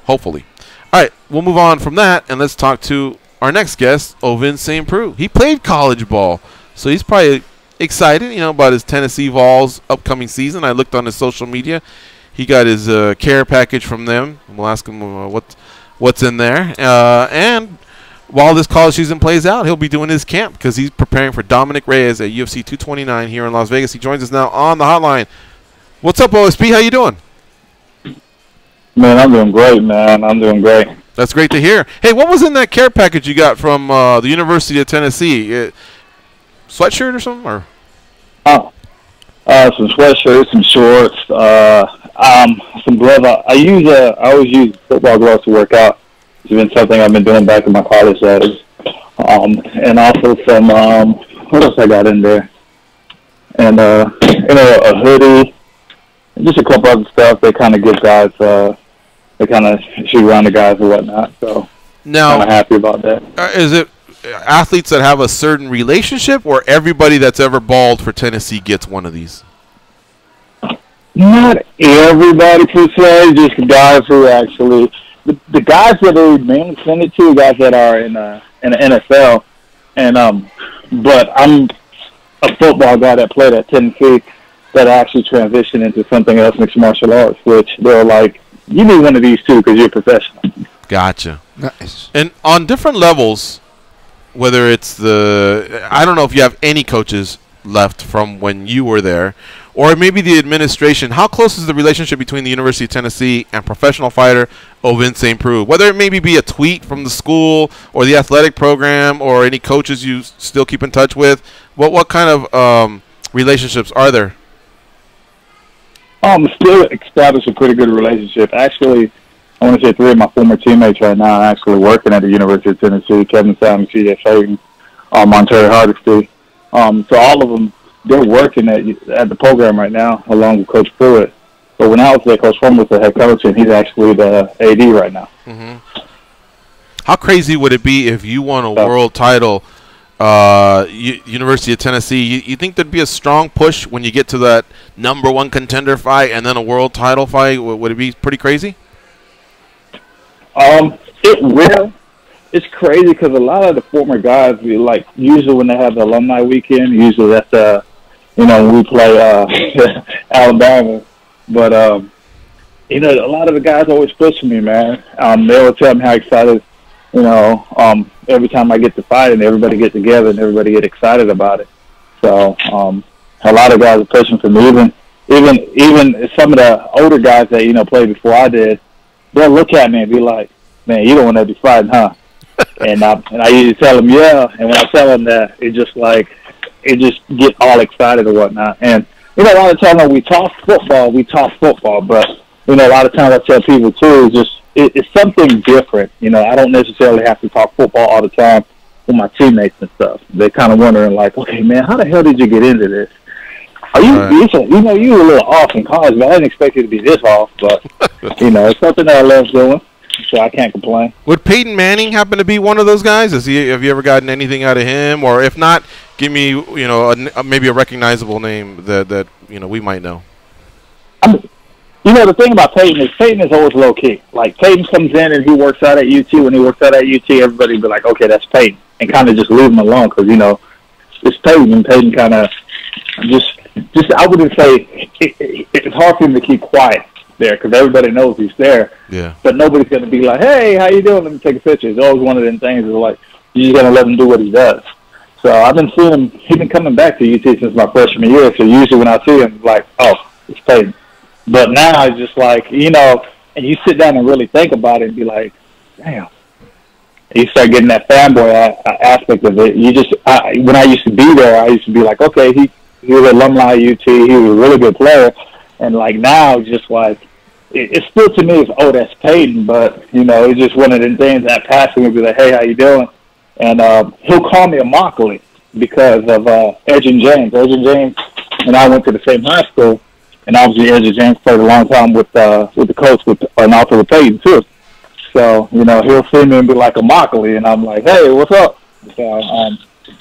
hopefully. All right, we'll move on from that, and let's talk to our next guest, Ovince Saint Preux. He played college ball, so he's probably excited, about his Tennessee Vols upcoming season. I looked on his social media. He got his care package from them. We'll ask him what's in there. And while this college season plays out, he'll be doing his camp because he's preparing for Dominic Reyes at UFC 229 here in Las Vegas. He joins us now on the hotline. What's up, OSP? How you doing? Man, I'm doing great, man. I'm doing great. That's great to hear. Hey, what was in that care package you got from the University of Tennessee? Sweatshirt or something? Or? Some sweatshirts, some shorts, some gloves. I always use football gloves to work out. It's been something I've been doing back in my college days. And also some, what else I got in there? And, a hoodie, and just a couple other stuff. They kind of give guys, they kind of shoot around the guys and whatnot. So, now, kind of happy about that. Is it athletes that have a certain relationship, or everybody that's ever balled for Tennessee gets one of these? Not everybody per se, just the guys who actually, the guys that they mainly send it to, guys that are in the NFL. And but I'm a football guy that played at Tennessee that actually transitioned into something else, mixed martial arts, which they're like, you need one of these too because you're professional. Gotcha. Nice. And on different levels, whether it's I don't know if you have any coaches left from when you were there, or maybe the administration, how close is the relationship between the University of Tennessee and professional fighter Ovince Saint Preux? Whether it maybe be a tweet from the school or the athletic program or any coaches you still keep in touch with, what kind of relationships are there? Still established a pretty good relationship. Actually, I want to say 3 of my former teammates right now are actually working at the University of Tennessee, Kevin Sam, C.J. Hayden, Monterey Hardesty. So all of them, they're working at the program right now, along with Coach Pruitt. But when I was there, Coach Frum was the head coach, and he's actually the AD right now. Mm-hmm. How crazy would it be if you won a world title, University of Tennessee? You think there'd be a strong push when you get to that #1 contender fight and then a world title fight? Would it be pretty crazy? It will. It's crazy because a lot of the former guys, usually when they have the alumni weekend, usually that's when we play Alabama. But a lot of the guys always push me, man. They will tell me how excited, every time I get to fight and everybody get together and everybody get excited about it. So a lot of guys are pushing for me. Even some of the older guys that played before I did, they'll look at me and be like, "Man, you don't want to be fighting, huh?" and I usually tell them, "Yeah." And when I tell them that, it just get all excited and whatnot. And a lot of times when we talk football, but a lot of times I tell people too, it's something different. I don't necessarily have to talk football all the time with my teammates and stuff. They're kind of wondering, like, okay, man, how the hell did you get into this? Are you, you were a little off in college, but I didn't expect you to be this off. But it's something that I love doing, so I can't complain. Would Peyton Manning happen to be one of those guys? Have you ever gotten anything out of him? Or if not, give me maybe a recognizable name that we might know. The thing about Peyton is always low key. Like Peyton comes in and he works out at UT. When he works out at UT, everybody be like, okay, that's Peyton, and kind of just leave him alone because it's Peyton, and Peyton kind of just I wouldn't say it's hard for him to keep quiet there because everybody knows he's there. Yeah. But nobody's gonna be like, hey, how you doing? Let me take a picture. It's always one of them things. Is like you just gotta let him do what he does. So I've been seeing him. He's been coming back to UT since my freshman year. So usually when I see him, like, oh, it's Peyton. But now it's just like, and you sit down and really think about it and be like, damn. You start getting that fanboy aspect of it. When I used to be there, I used to be like, okay, he was an alumni at UT. He was a really good player. And like now, just like, it's still to me, that's Peyton. But, it's just one of them things that passing would be like, hey, how you doing? And he'll call me a Immokalee because of Edge and James. Edge and James and I went to the same high school, and obviously Edge and James played a long time with the coach, and also with Peyton too. So, you know, he'll see me and be like a Immokalee, and I'm like, hey, what's up? So,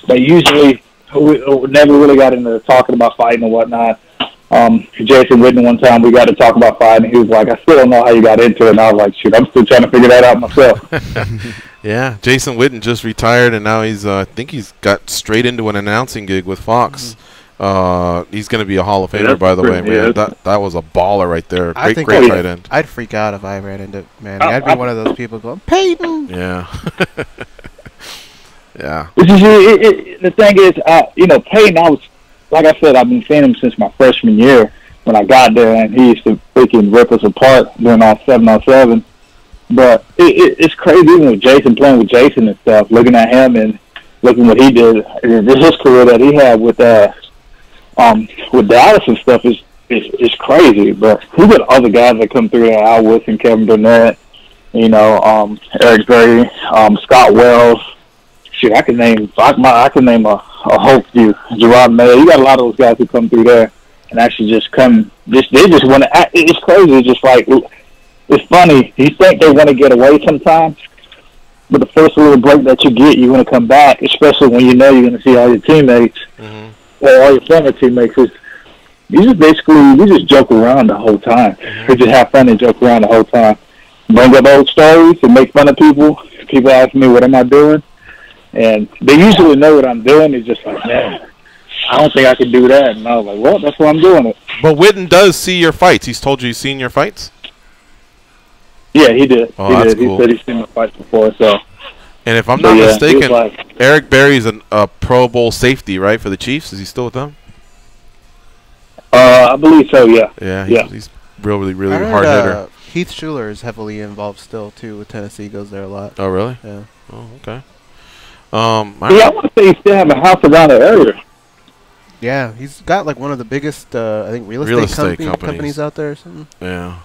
but usually we never really got into talking about fighting and whatnot. Jason Whitten, one time we got to talk about fighting, and he was like, I still don't know how you got into it. And I was like, shoot, I'm still trying to figure that out myself. Yeah, Jason Whitten just retired, and now he's I think he's got straight into an announcing gig with Fox. He's going to be a Hall of Famer, by the way, man. That was a baller right there. Great tight end. I'd freak out if I ran into Manny. I'd be one of those people going, Peyton! Yeah. Yeah. The thing is, you know, Peyton, like I said, I've been seeing him since my freshman year when I got there, and he used to freaking rip us apart during our 7-on-7. But it's crazy, even with Jason, playing with Jason and stuff, looking at him and looking what he did. His career that he had with Dallas and stuff is crazy. But he got other guys that come through there, Al Wilson, Kevin Burnett, you know, Eric Berry, Scott Wells. Shoot, I can name a whole few. Gerard Mayer. You got a lot of those guys who come through there and actually they just want to. It's crazy. It's just like, it's funny. You think they want to get away sometimes, but the first little break that you get, you want to come back, especially when you know you're going to see all your teammates or all your former teammates. You just joke around the whole time. You just have fun and joke around the whole time. Bring up old stories and make fun of people. People ask me, what am I doing? And they usually know what I'm doing. It's just like, man, I don't think I can do that. And I was like, well, that's why I'm doing it. But Whitten does see your fights. He's told you he's seen your fights? Yeah, he did. Oh, that's cool. He said he's seen my fights before. So. And if I'm not mistaken, Eric Berry's a Pro Bowl safety, right, for the Chiefs? Is he still with them? I believe so, yeah. Yeah, he's really hard hitter. Heath Schuler is heavily involved still, too, with Tennessee. He goes there a lot. Oh, really? Yeah. Oh, okay. I want to say he still have a house around the area. Yeah, he's got like one of the biggest, I think, real estate companies out there or something. Yeah.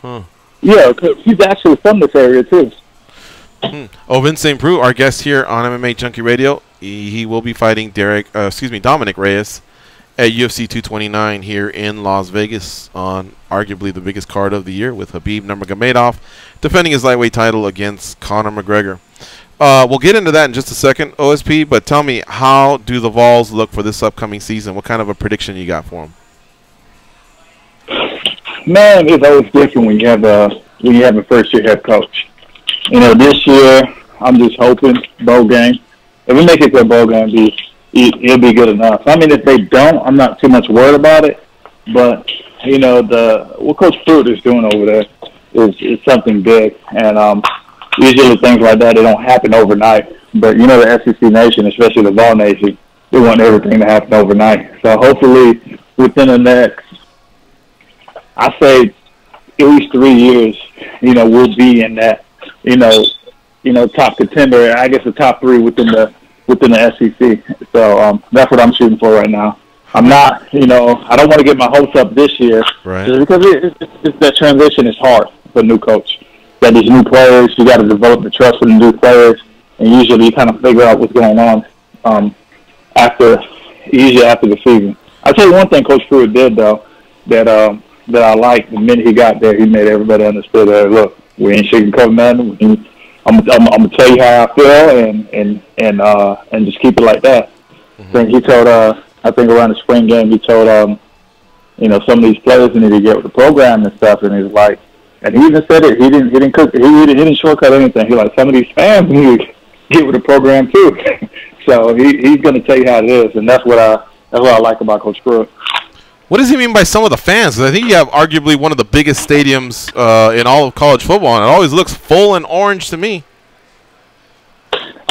Huh. Yeah, cause he's actually from this area too. Ovince Saint Preux, our guest here on MMA Junkie Radio. He will be fighting Dominic Reyes at UFC 229 here in Las Vegas on arguably the biggest card of the year, with Khabib Nurmagomedov defending his lightweight title against Conor McGregor. We'll get into that in just a second, OSP, but tell me, how do the Vols look for this upcoming season? What kind of a prediction you got for them? Man, it's always different when you have a first-year head coach. You know, this year, I'm just hoping bowl game. If we make it to a bowl game, it'll be good enough. I mean, if they don't, I'm not too much worried about it. But, you know, what Coach Pruitt is doing over there is something big. And usually things like that, they don't happen overnight. But, you know, the SEC Nation, especially the Vol Nation, they want everything to happen overnight. So hopefully within the next, I say at least 3 years, you know, we'll be in that, you know, top contender. I guess the top three within the SEC. So that's what I'm shooting for right now. I'm not, you know, I don't want to get my hopes up this year, right? Because that transition is hard for a new coach. That these new players, you got to develop the trust with the new players, and usually you kind of figure out what's going on after the season. I'll tell you one thing Coach Pruitt did though that I liked. The minute he got there, he made everybody understood that, look, we ain't sugarcoating nothing. I'm gonna tell you how I feel and just keep it like that. Then he told I think around the spring game he told you know, some of these players need to get with the program and stuff, and he's like, and he even said it, he didn't shortcut anything. He like, some of these fans need to get with the program too. So he's gonna tell you how it is, and that's what I like about Coach Pruitt. What does he mean by some of the fans? 'Cause I think you have arguably one of the biggest stadiums in all of college football, and it always looks full and orange to me.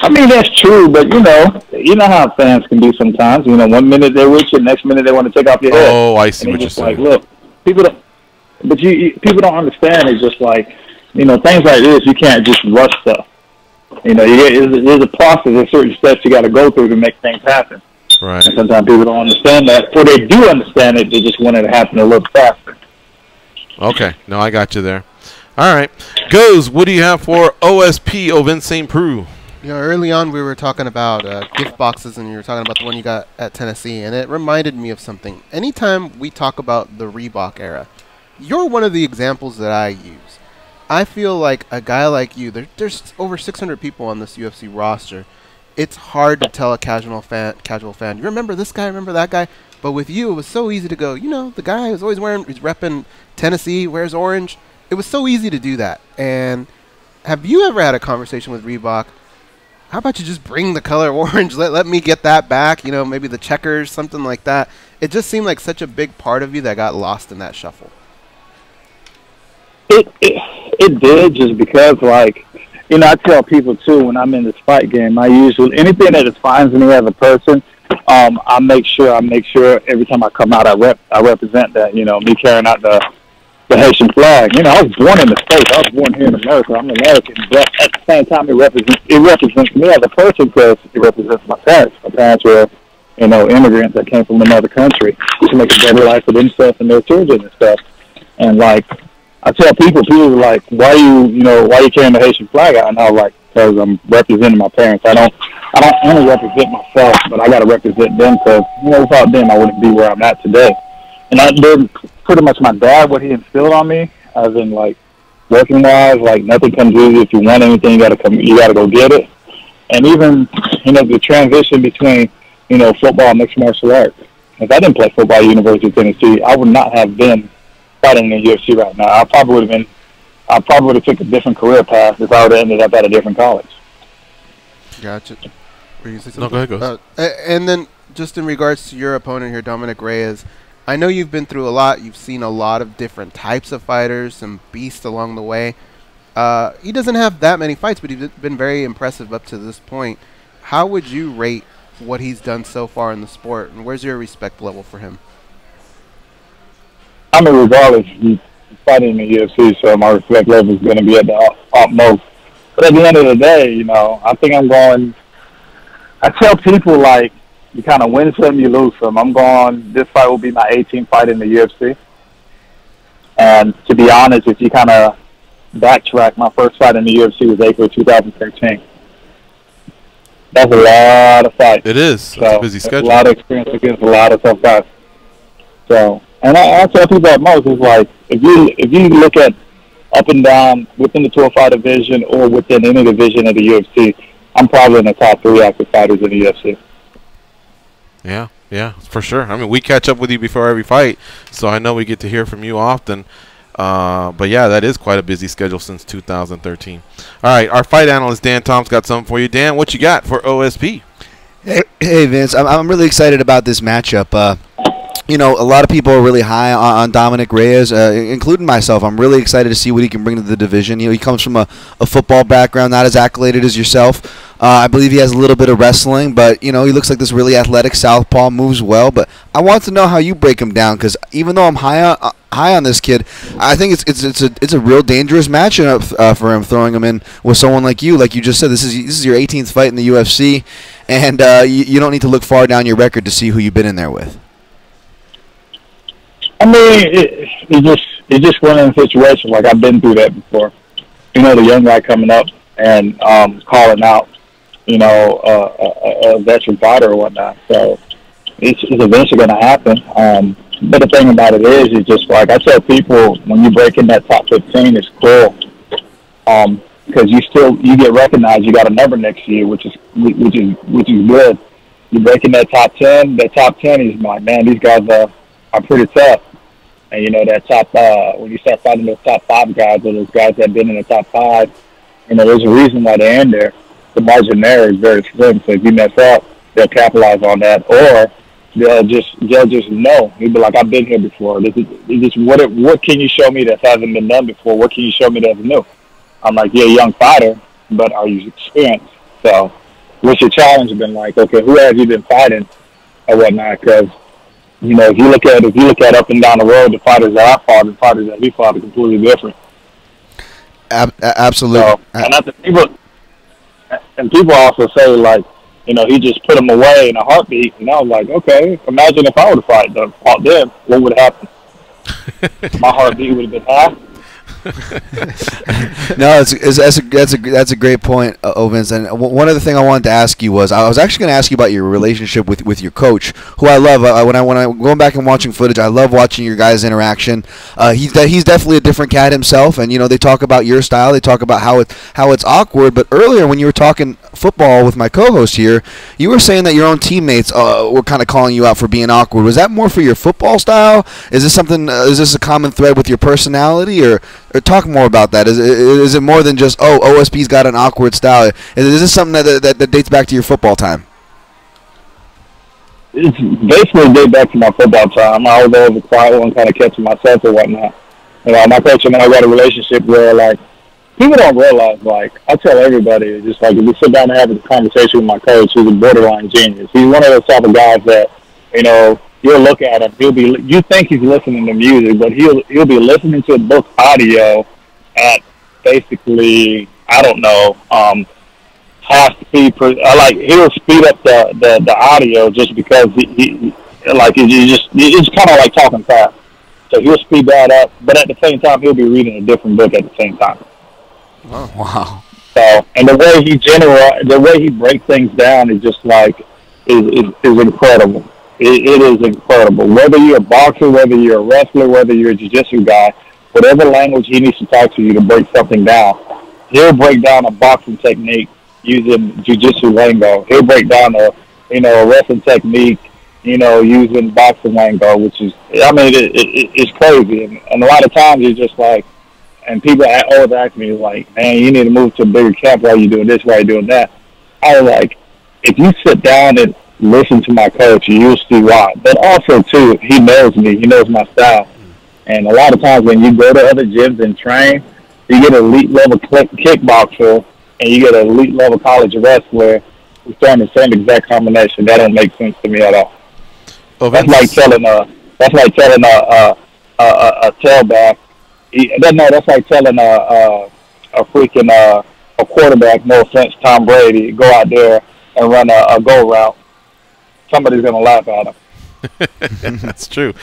I mean, that's true, but you know how fans can be sometimes. You know, one minute they're with you, next minute they want to take off your head. Oh, I see what you're saying. Like, look, people don't understand. It's just like, you know, things like this, you can't just rush stuff. You know, there's a process, there's certain steps you got to go through to make things happen. Right. And sometimes people don't understand that, or they do understand it, they just want it to happen a little faster. Okay, no, I got you there. All right, what do you have for OSP, Ovince Saint Preux? You know, early on we were talking about gift boxes, and you were talking about the one you got at Tennessee, and it reminded me of something. Anytime we talk about the Reebok era, you're one of the examples that I use. I feel like a guy like you, there's over 600 people on this UFC roster. It's hard to tell a casual fan, you remember this guy, remember that guy? But with you, it was so easy to go, you know, the guy who's always he's repping Tennessee, wears orange. It was so easy to do that. And have you ever had a conversation with Reebok? How about you just bring the color orange? Let me get that back. You know, maybe the checkers, something like that. It just seemed like such a big part of you that got lost in that shuffle. It did, just because, like, you know, I tell people too, when I'm in this fight game, I usually, anything that defines me as a person, I make sure every time I come out, I represent that. You know, me carrying out the Haitian flag. You know, I was born in the States. I was born here in America. I'm American, but at the same time, it represents me as a person, because it represents my parents. My parents were, you know, immigrants that came from another country to make a better life for themselves and their children and stuff. And like, I tell people are like, why you carrying the Haitian flag out? And I was like, because I'm representing my parents. I don't only represent myself, but I got to represent them, because, you know, without them, I wouldn't be where I'm at today. And I did pretty much my dad, what he instilled on me, as in, like, working wise, like, nothing comes easy. If you want anything, you gotta go get it. And even, you know, the transition between, you know, football and mixed martial arts. If I didn't play football at University of Tennessee, I would not have been fighting in the UFC right now. I probably would have took a different career path if I would have ended up at a different college. Gotcha. No, go ahead, go. And then, just in regards to your opponent here, Dominic Reyes, I know you've been through a lot. You've seen a lot of different types of fighters, some beasts along the way. He doesn't have that many fights, but he's been very impressive up to this point. How would you rate what he's done so far in the sport, and where's your respect level for him? I mean, regardless, he's fighting in the UFC, so my respect level is going to be at the utmost. But at the end of the day, you know, I think I tell people, like, you kind of win some, you lose some. This fight will be my 18th fight in the UFC. And to be honest, if you kind of backtrack, my first fight in the UFC was April 2013. That's a lot of fights. It is. It's a busy schedule. A lot of experience against a lot of tough guys. So, and I tell people at most, is like, if you look at up and down within the 205 division or within any division of the UFC, I'm probably in the top 3 active fighters in the UFC. Yeah, for sure. I mean, we catch up with you before every fight, so I know we get to hear from you often. But yeah, that is quite a busy schedule since 2013. All right, our fight analyst Dan Tom's got something for you. Dan, what you got for OSP? Hey Vince, I'm really excited about this matchup. You know, a lot of people are really high on Dominic Reyes, including myself. I'm really excited to see what he can bring to the division. You know, he comes from a football background, not as accoladed as yourself. I believe he has a little bit of wrestling, but, you know, he looks like this really athletic southpaw, moves well. But I want to know how you break him down, because even though I'm high on this kid, I think it's a real dangerous matchup for him, throwing him in with someone like you. Like you just said, this is your 18th fight in the UFC, and you don't need to look far down your record to see who you've been in there with. I mean, it's just one of the situations, like, I've been through that before. You know, the young guy coming up and calling out, you know, a veteran fighter or whatnot. So it's eventually going to happen. But the thing about it is, it's just like I tell people, when you break in that top 15, it's cool. Because you get recognized. You got a number next year, which is good. You break in that top 10. That top 10 is like, man, these guys are pretty tough. And, you know, that top, when you start fighting those top 5 guys, or those guys that have been in the top 5, you know, there's a reason why they're in there. The margin there is very slim. So if you mess up, they'll capitalize on that. Or they'll just know. You'll be like, I've been here before. This is what can you show me that hasn't been done before? What can you show me that's new? I'm like, you're a young fighter, but are you experienced? So what's your challenge been like? Okay, who have you been fighting or whatnot? Because, you know, if you look at up and down the road, the fighters that I fought and fighters that we fought are completely different. Absolutely. So, and people also say, like, you know, he just put them away in a heartbeat. And I was like, okay, imagine if I would have fought them, what would have happened? My heartbeat would have been high. No, that's a great point, Ovince. And one other thing I wanted to ask you was I was actually going to ask you about your relationship with your coach, who I love. When I'm going back and watching footage, I love watching your guys' interaction. He's definitely a different cat himself, and they talk about your style, they talk about how it's awkward. But earlier when you were talking football with my co-host here, you were saying that your own teammates were kind of calling you out for being awkward. Was that more for your football style? Is this something? Is this a common thread with your personality, or talk more about that? Is it more than just OSP's got an awkward style? Is this something that dates back to your football time? It's basically dates back to my football time. I was always a quiet one, kind of catching myself or whatnot. My coach and I got a relationship where people don't realize, I tell everybody, just if you sit down and have a conversation with my coach, who's a borderline genius. He's one of those type of guys that, you'll look at him, you think he's listening to music, but he'll be listening to a book audio at basically, I don't know, half speed he'll speed up the audio just because it's kind of like talking fast. So he'll speed that up, but at the same time he'll be reading a different book at the same time. Oh, wow. So, and the way he breaks things down is just is incredible. It is incredible. Whether you're a boxer, whether you're a wrestler, whether you're a jiu-jitsu guy, whatever language he needs to talk to you to break something down, he'll break down a boxing technique using jiu-jitsu lingo. He'll break down a wrestling technique, using boxing lingo, which is, it's crazy. And a lot of times it's just and people always ask me, man, you need to move to a bigger camp while you're doing this, while you're doing that. I was if you sit down and listen to my coach, you'll see why. But also, too, he knows me. He knows my style. And a lot of times when you go to other gyms and train, you get an elite-level kickboxer and you get an elite-level college wrestler who's throwing the same exact combination. That don't make sense to me at all. That's like telling a tailback. That's like telling a quarterback, no offense, Tom Brady, go out there and run a go route. Somebody's going to laugh at him. That's true.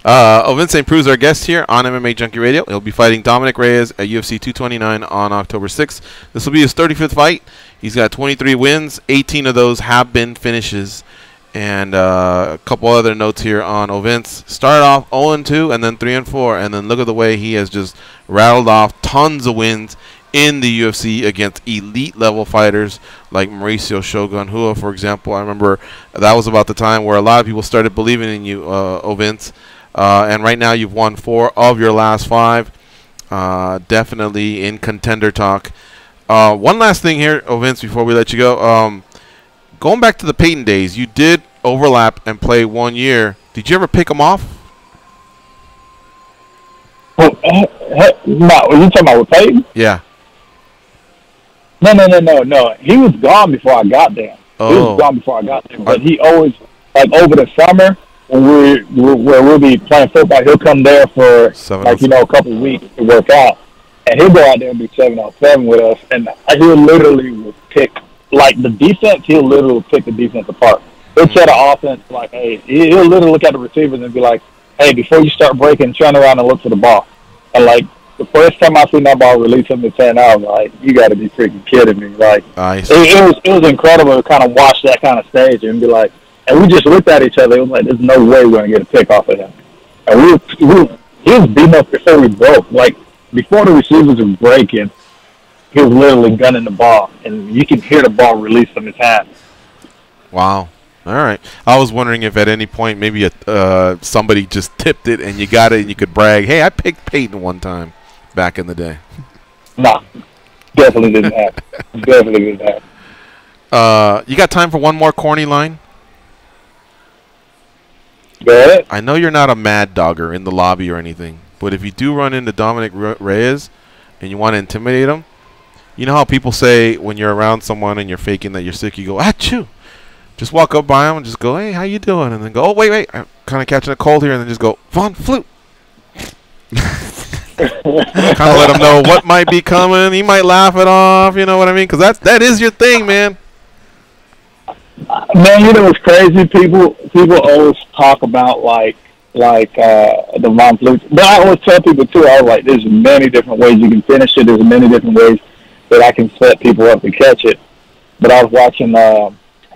Ovince Saint Preux is our guest here on MMA Junkie Radio. He'll be fighting Dominic Reyes at UFC 229 on October 6th. This will be his 35th fight. He's got 23 wins. 18 of those have been finishes. And a couple other notes here on Ovince. Started off 0-2 and then 3-4. And then look at the way he has just rattled off tons of wins in the UFC against elite level fighters like Mauricio Shogun Rua, for example. I remember that was about the time where a lot of people started believing in you, Ovince. And right now you've won 4 of your last 5. Definitely in contender talk. One last thing here, Ovince, before we let you go. Going back to the Peyton days, you did overlap and play 1 year. Did you ever pick him off? No, were you talking about with Peyton? Yeah. No. He was gone before I got there. He was gone before I got there. But he always, over the summer, when we'll be playing football, he'll come there for, a couple of weeks to work out. And he'll go out there and do 7-on-7 with us. And he'll literally pick, the defense, he'll literally pick the defense apart. He'll set an offense hey, he'll literally look at the receivers and be like, hey, before you start breaking, turn around and look for the ball. And, the first time I seen that ball release him to 10, I was like, you got to be freaking kidding me. It was incredible to kind of watch that kind of stage and be like, and we just looked at each other. It was like, there's no way we're going to get a pick off of him. And he was beating us before we broke. Before the receivers were breaking, he was literally gunning the ball, and you can hear the ball release from his hand. Wow. All right. I was wondering if at any point maybe somebody just tipped it and you got it and you could brag, hey, I picked Peyton one time back in the day. Nah, definitely didn't happen. You got time for one more corny line? Go ahead. I know you're not a mad dogger in the lobby or anything, but if you do run into Dominic Reyes and you want to intimidate him, you know how people say when you're around someone and you're faking that you're sick, you go, achoo. Just walk up by him and just go, hey, how you doing? And then go, oh, wait, I'm kind of catching a cold here. And then just go, Von Flute. Kind of let him know what might be coming. He might laugh it off, you know what I mean? Because that is your thing, man. Man, what's crazy? People always talk about, like the Von Flute. But I always tell people too, I was like, there's many different ways you can finish it. There's many different ways that I can set people up to catch it. But I was watching, there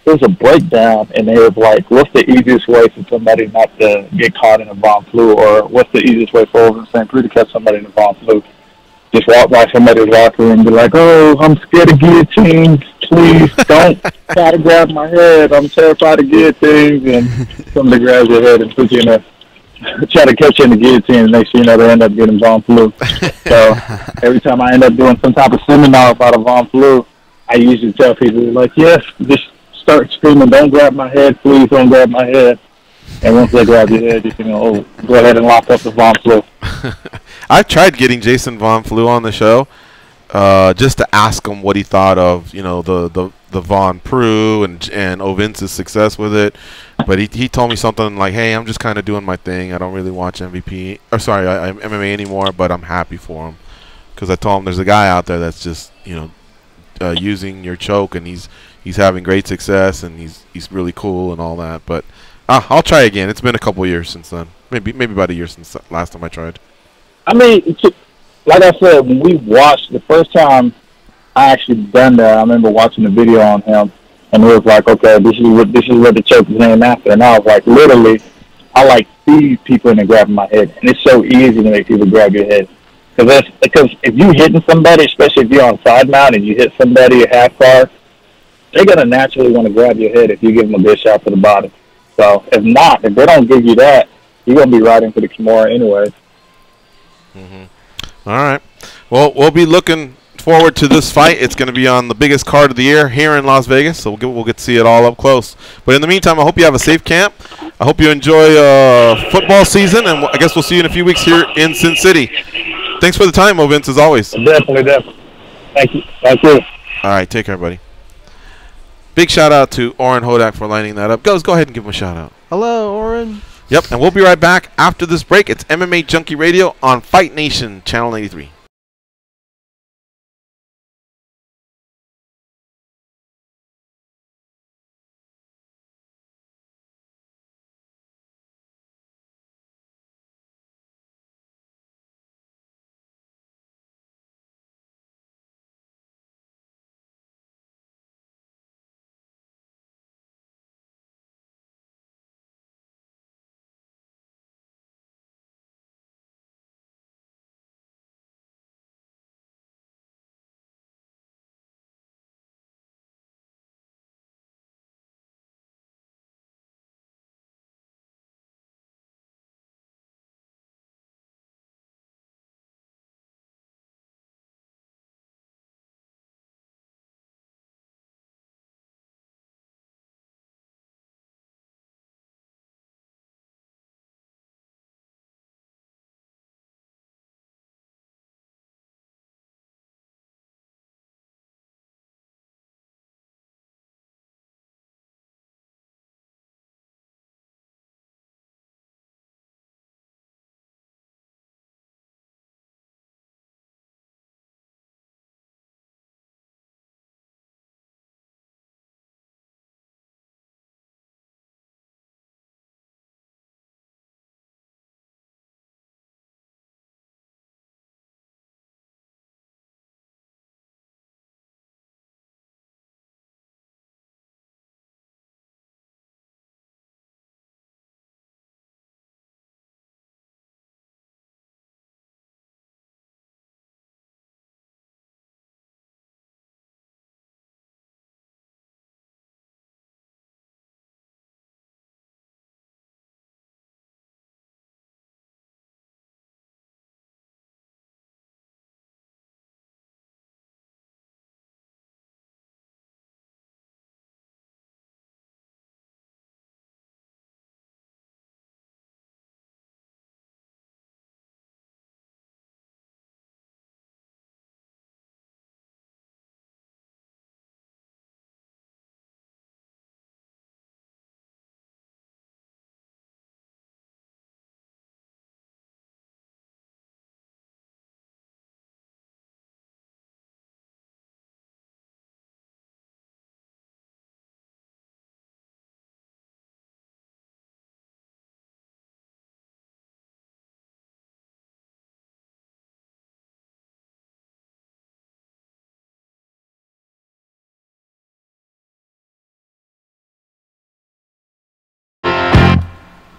was a breakdown, and they was like, what's the easiest way for somebody not to get caught in a Von Flute, or what's the easiest way for Ovince Saint Preux to catch somebody in a Von Flute? Just walk by somebody's locker room and be like, oh, I'm scared of guillotines. Please don't try to grab my head. I'm terrified of guillotines. And somebody grabs your head and puts you in a, try to catch you in the guillotine, and next thing you know, they end up getting Von Flute. So every time I end up doing some type of seminar about a Von Flute, I usually tell people, like, yes, just start screaming, don't grab my head, please don't grab my head. And once they grab your head, you can go ahead and lock up the Von Flute. I've tried getting Jason Von Flue on the show just to ask him what he thought of, the Von Preux and Ovince's success with it. But he told me something like, hey, I'm just kind of doing my thing. I don't really watch MMA anymore, but I'm happy for him. Because I told him there's a guy out there that's just, using your choke, and he's having great success, and he's really cool and all that. But I'll try again. It's been a couple years since then. Maybe about a year since last time I tried. I mean, like I said, when we watched the first time I actually done that, I remember watching the video on him, and it was like, okay, this is what the choke is named after. And I was like, literally, I feed people into grabbing my head, and it's so easy to make people grab your head. Because if you hitting somebody, especially if you're on side mount and you hit somebody a half guard, they're gonna naturally want to grab your head if you give them a good shot to the body. So if they don't give you that, you're gonna be right into the Kimura anyway. All right. Well, we'll be looking forward to this fight. It's going to be on the biggest card of the year here in Las Vegas, so we'll get to see it all up close. But in the meantime, I hope you have a safe camp. I hope you enjoy football season, and I guess we'll see you in a few weeks here in Sin City. Thanks for the time, Ovince, as always. Definitely. Thank you. All right, take care, buddy. Big shout out to Oren Hodak for lining that up. Go ahead and give him a shout out. Hello, Oren. Yep, and we'll be right back after this break. It's MMA Junkie Radio on Fight Nation, Channel 83.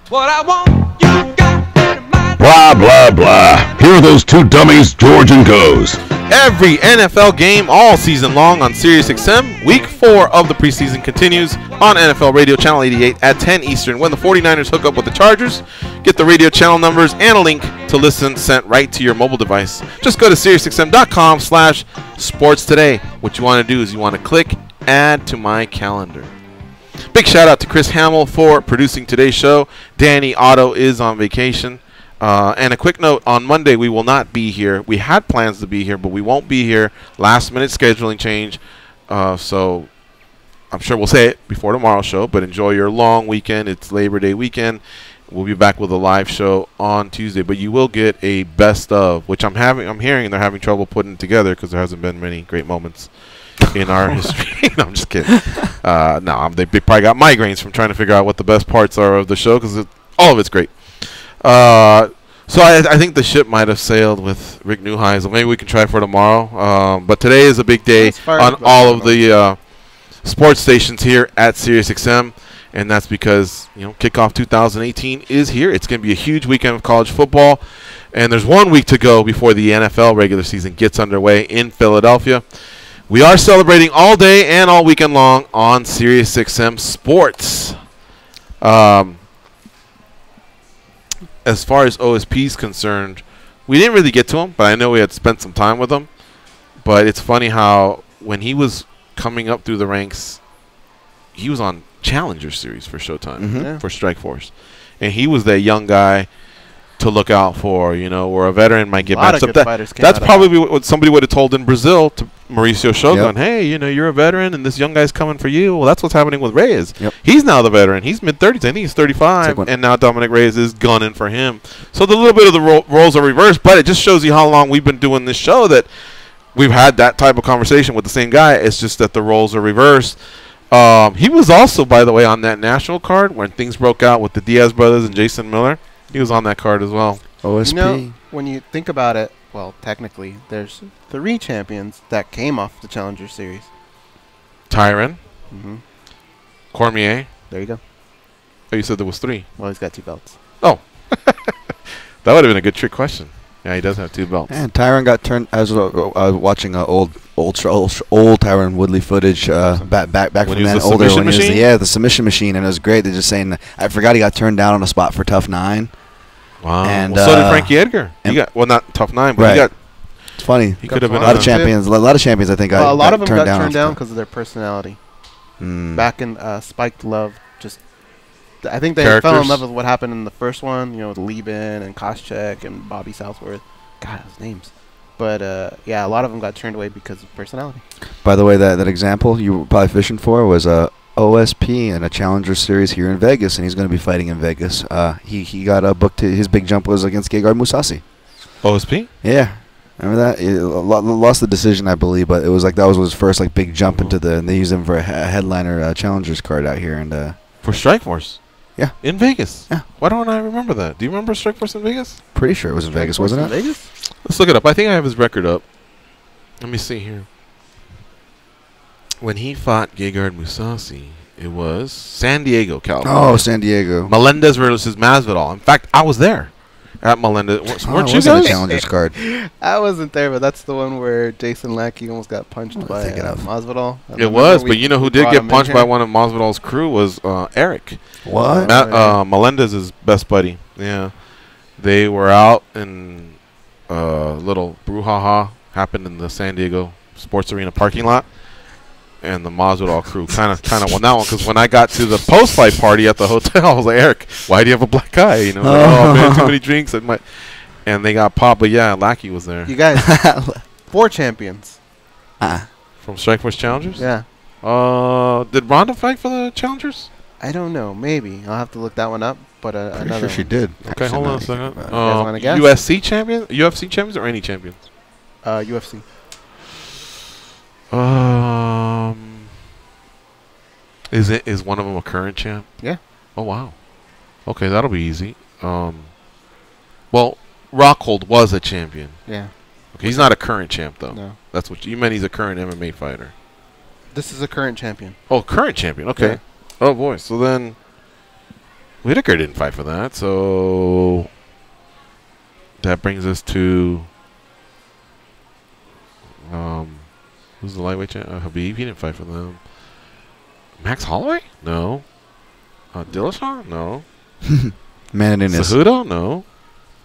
What I want, you got. Blah, blah, blah. Here are those two dummies, George and Goes. Every NFL game all season long on SiriusXM. Week 4 of the preseason continues on NFL Radio Channel 88 at 10 Eastern when the 49ers hook up with the Chargers. Get the radio channel numbers and a link to listen sent right to your mobile device. Just go to SiriusXM.com/sports today. What you want to do is you want to click add to my calendar. Big shout out to Chris Hamill for producing today's show. Danny Otto is on vacation. And a quick note, on Monday we will not be here. We had plans to be here, but we won't be here. Last minute scheduling change. So I'm sure we'll say it before tomorrow's show, but enjoy your long weekend. It's Labor Day weekend. We'll be back with a live show on Tuesday, but you will get a best of, which I'm hearing they're having trouble putting it together because there hasn't been many great moments in our history. No, I'm just kidding. They probably got migraines from trying to figure out what the best parts are of the show because all of it's great. So I think the ship might have sailed with Rick Neuheisel. Maybe we can try for tomorrow. But today is a big day on all of the sports stations here at SiriusXM, and that's because kickoff 2018 is here. It's going to be a huge weekend of college football, and there's 1 week to go before the NFL regular season gets underway in Philadelphia. We are celebrating all day and all weekend long on SiriusXM Sports. As far as OSP is concerned, we didn't really get to him, but I know we had spent some time with him. But it's funny how when he was coming up through the ranks, he was on Challenger Series for Showtime, for Strikeforce. And he was that young guy to look out for, where a veteran might get matched up. That's probably what somebody would have told in Brazil to Mauricio Shogun. Yep. Hey, you're a veteran, and this young guy's coming for you. Well, that's what's happening with Reyes. Yep. He's now the veteran. He's mid-30s. I think he's 35, and now Dominic Reyes is gunning for him. So the little bit of the roles are reversed, but it just shows you how long we've been doing this show that we've had that type of conversation with the same guy. It's just that the roles are reversed. He was also, by the way, on that national card when things broke out with the Diaz brothers and Jason Miller. He was on that card as well. OSP. When you think about it, well, technically, there's 3 champions that came off the Challenger Series. Tyron. Cormier. There you go. Oh, you said there was 3. Well, he's got 2 belts. Oh. That would have been a good trick question. Yeah, he does have 2 belts. And Tyron got turned. I was watching old Tyron Woodley footage back from then, older when he was the submission machine, and it was great. They're just saying I forgot he got turned down on a spot for Tough 9. Wow. And so did Frankie Edgar. He got not Tough 9, but he got. It's funny. He could have been a lot of champions. A lot of champions, I think. Well, a lot of them got turned down because of their personality. Back in Spiked Love, I think they fell in love with what happened in the first one. With Lieben and Koscheck and Bobby Southworth. God, those names. But a lot of them got turned away because of personality. By the way, that example you were probably fishing for was OSP in a Challenger Series here in Vegas, and he's going to be fighting in Vegas. He got booked. His big jump was against Gegard Mousasi. OSP? Yeah. Remember that? He lost the decision, I believe, but it was that was his first big jump into and they used him for a headliner Challengers card out here. And for Strikeforce? Yeah. In Vegas? Yeah. Why don't I remember that? Do you remember Strikeforce in Vegas? Pretty sure it was in Vegas, wasn't it? Vegas? Let's look it up. I think I have his record up. Let me see here. When he fought Gegard Mousasi, it was San Diego, California. Oh, San Diego. Melendez versus Masvidal. In fact, I was there at Melendez. Weren't you guys? Challengers card. I wasn't there, but that's the one where Jason Lackey almost got punched by Masvidal. It was, but you know who did get punched by one of Masvidal's crew was Eric. What? Melendez's best buddy. Yeah. They were out and little brouhaha happened in the San Diego Sports Arena parking lot. And the Masvidal crew kind of won that one because when I got to the post-fight party at the hotel, I was like, Eric, why do you have a black eye? Oh man, too many drinks. And they got popped, but yeah, Lackey was there. You guys, 4 champions. From Strikeforce Challengers? Yeah. Did Ronda fight for the Challengers? I don't know. Maybe. I'll have to look that one up. But pretty sure she did. Okay, hold on a second. UFC champions or any champions? UFC. Is one of them a current champ? Yeah. Oh wow. Okay, that'll be easy. Well, Rockhold was a champion. Yeah. Okay, he's not a current champ though. No. That's what you meant. He's a current MMA fighter. This is a current champion. Oh, current champion. Okay. Yeah. Oh boy. So then, Whitaker didn't fight for that, so that brings us to who's the lightweight champ? Habib. He didn't fight for them. Max Holloway? No. Dillashaw? No. Nunes. Cejudo? No.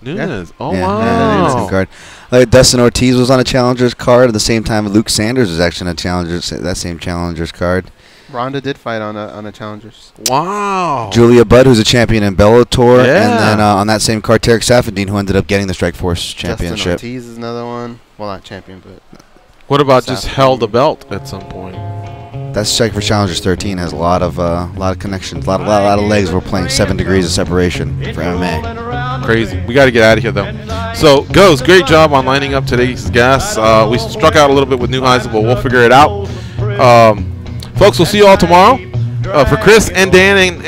Nunes. Yeah. Oh, yeah, wow. Nunes card. Like Dustin Ortiz was on a Challengers card at the same time. Luke Sanders was actually on a Challengers, that same Challengers card. Ronda did fight on a Challengers. Wow. Julia Budd, who's a champion in Bellator. Yeah. And then on that same card, Tarek Safadine, who ended up getting the Strikeforce championship. Justin Ortiz is another one. Well, not champion, but... What about just held the belt at some point? That's Strikeforce Challengers 13 has a lot of connections, a lot of legs. We're playing 7 degrees of separation for MMA. Crazy. We got to get out of here though. So, Goes, great job on lining up today's guests. We struck out a little bit with new highs, but we'll figure it out. Folks, we'll see you all tomorrow. For Chris and Dan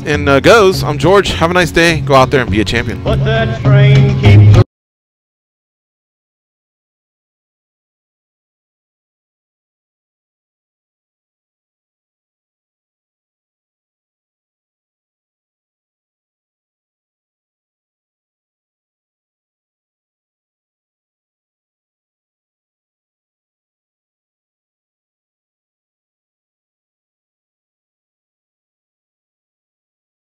and Goes, I'm George. Have a nice day. Go out there and be a champion. But that train keeps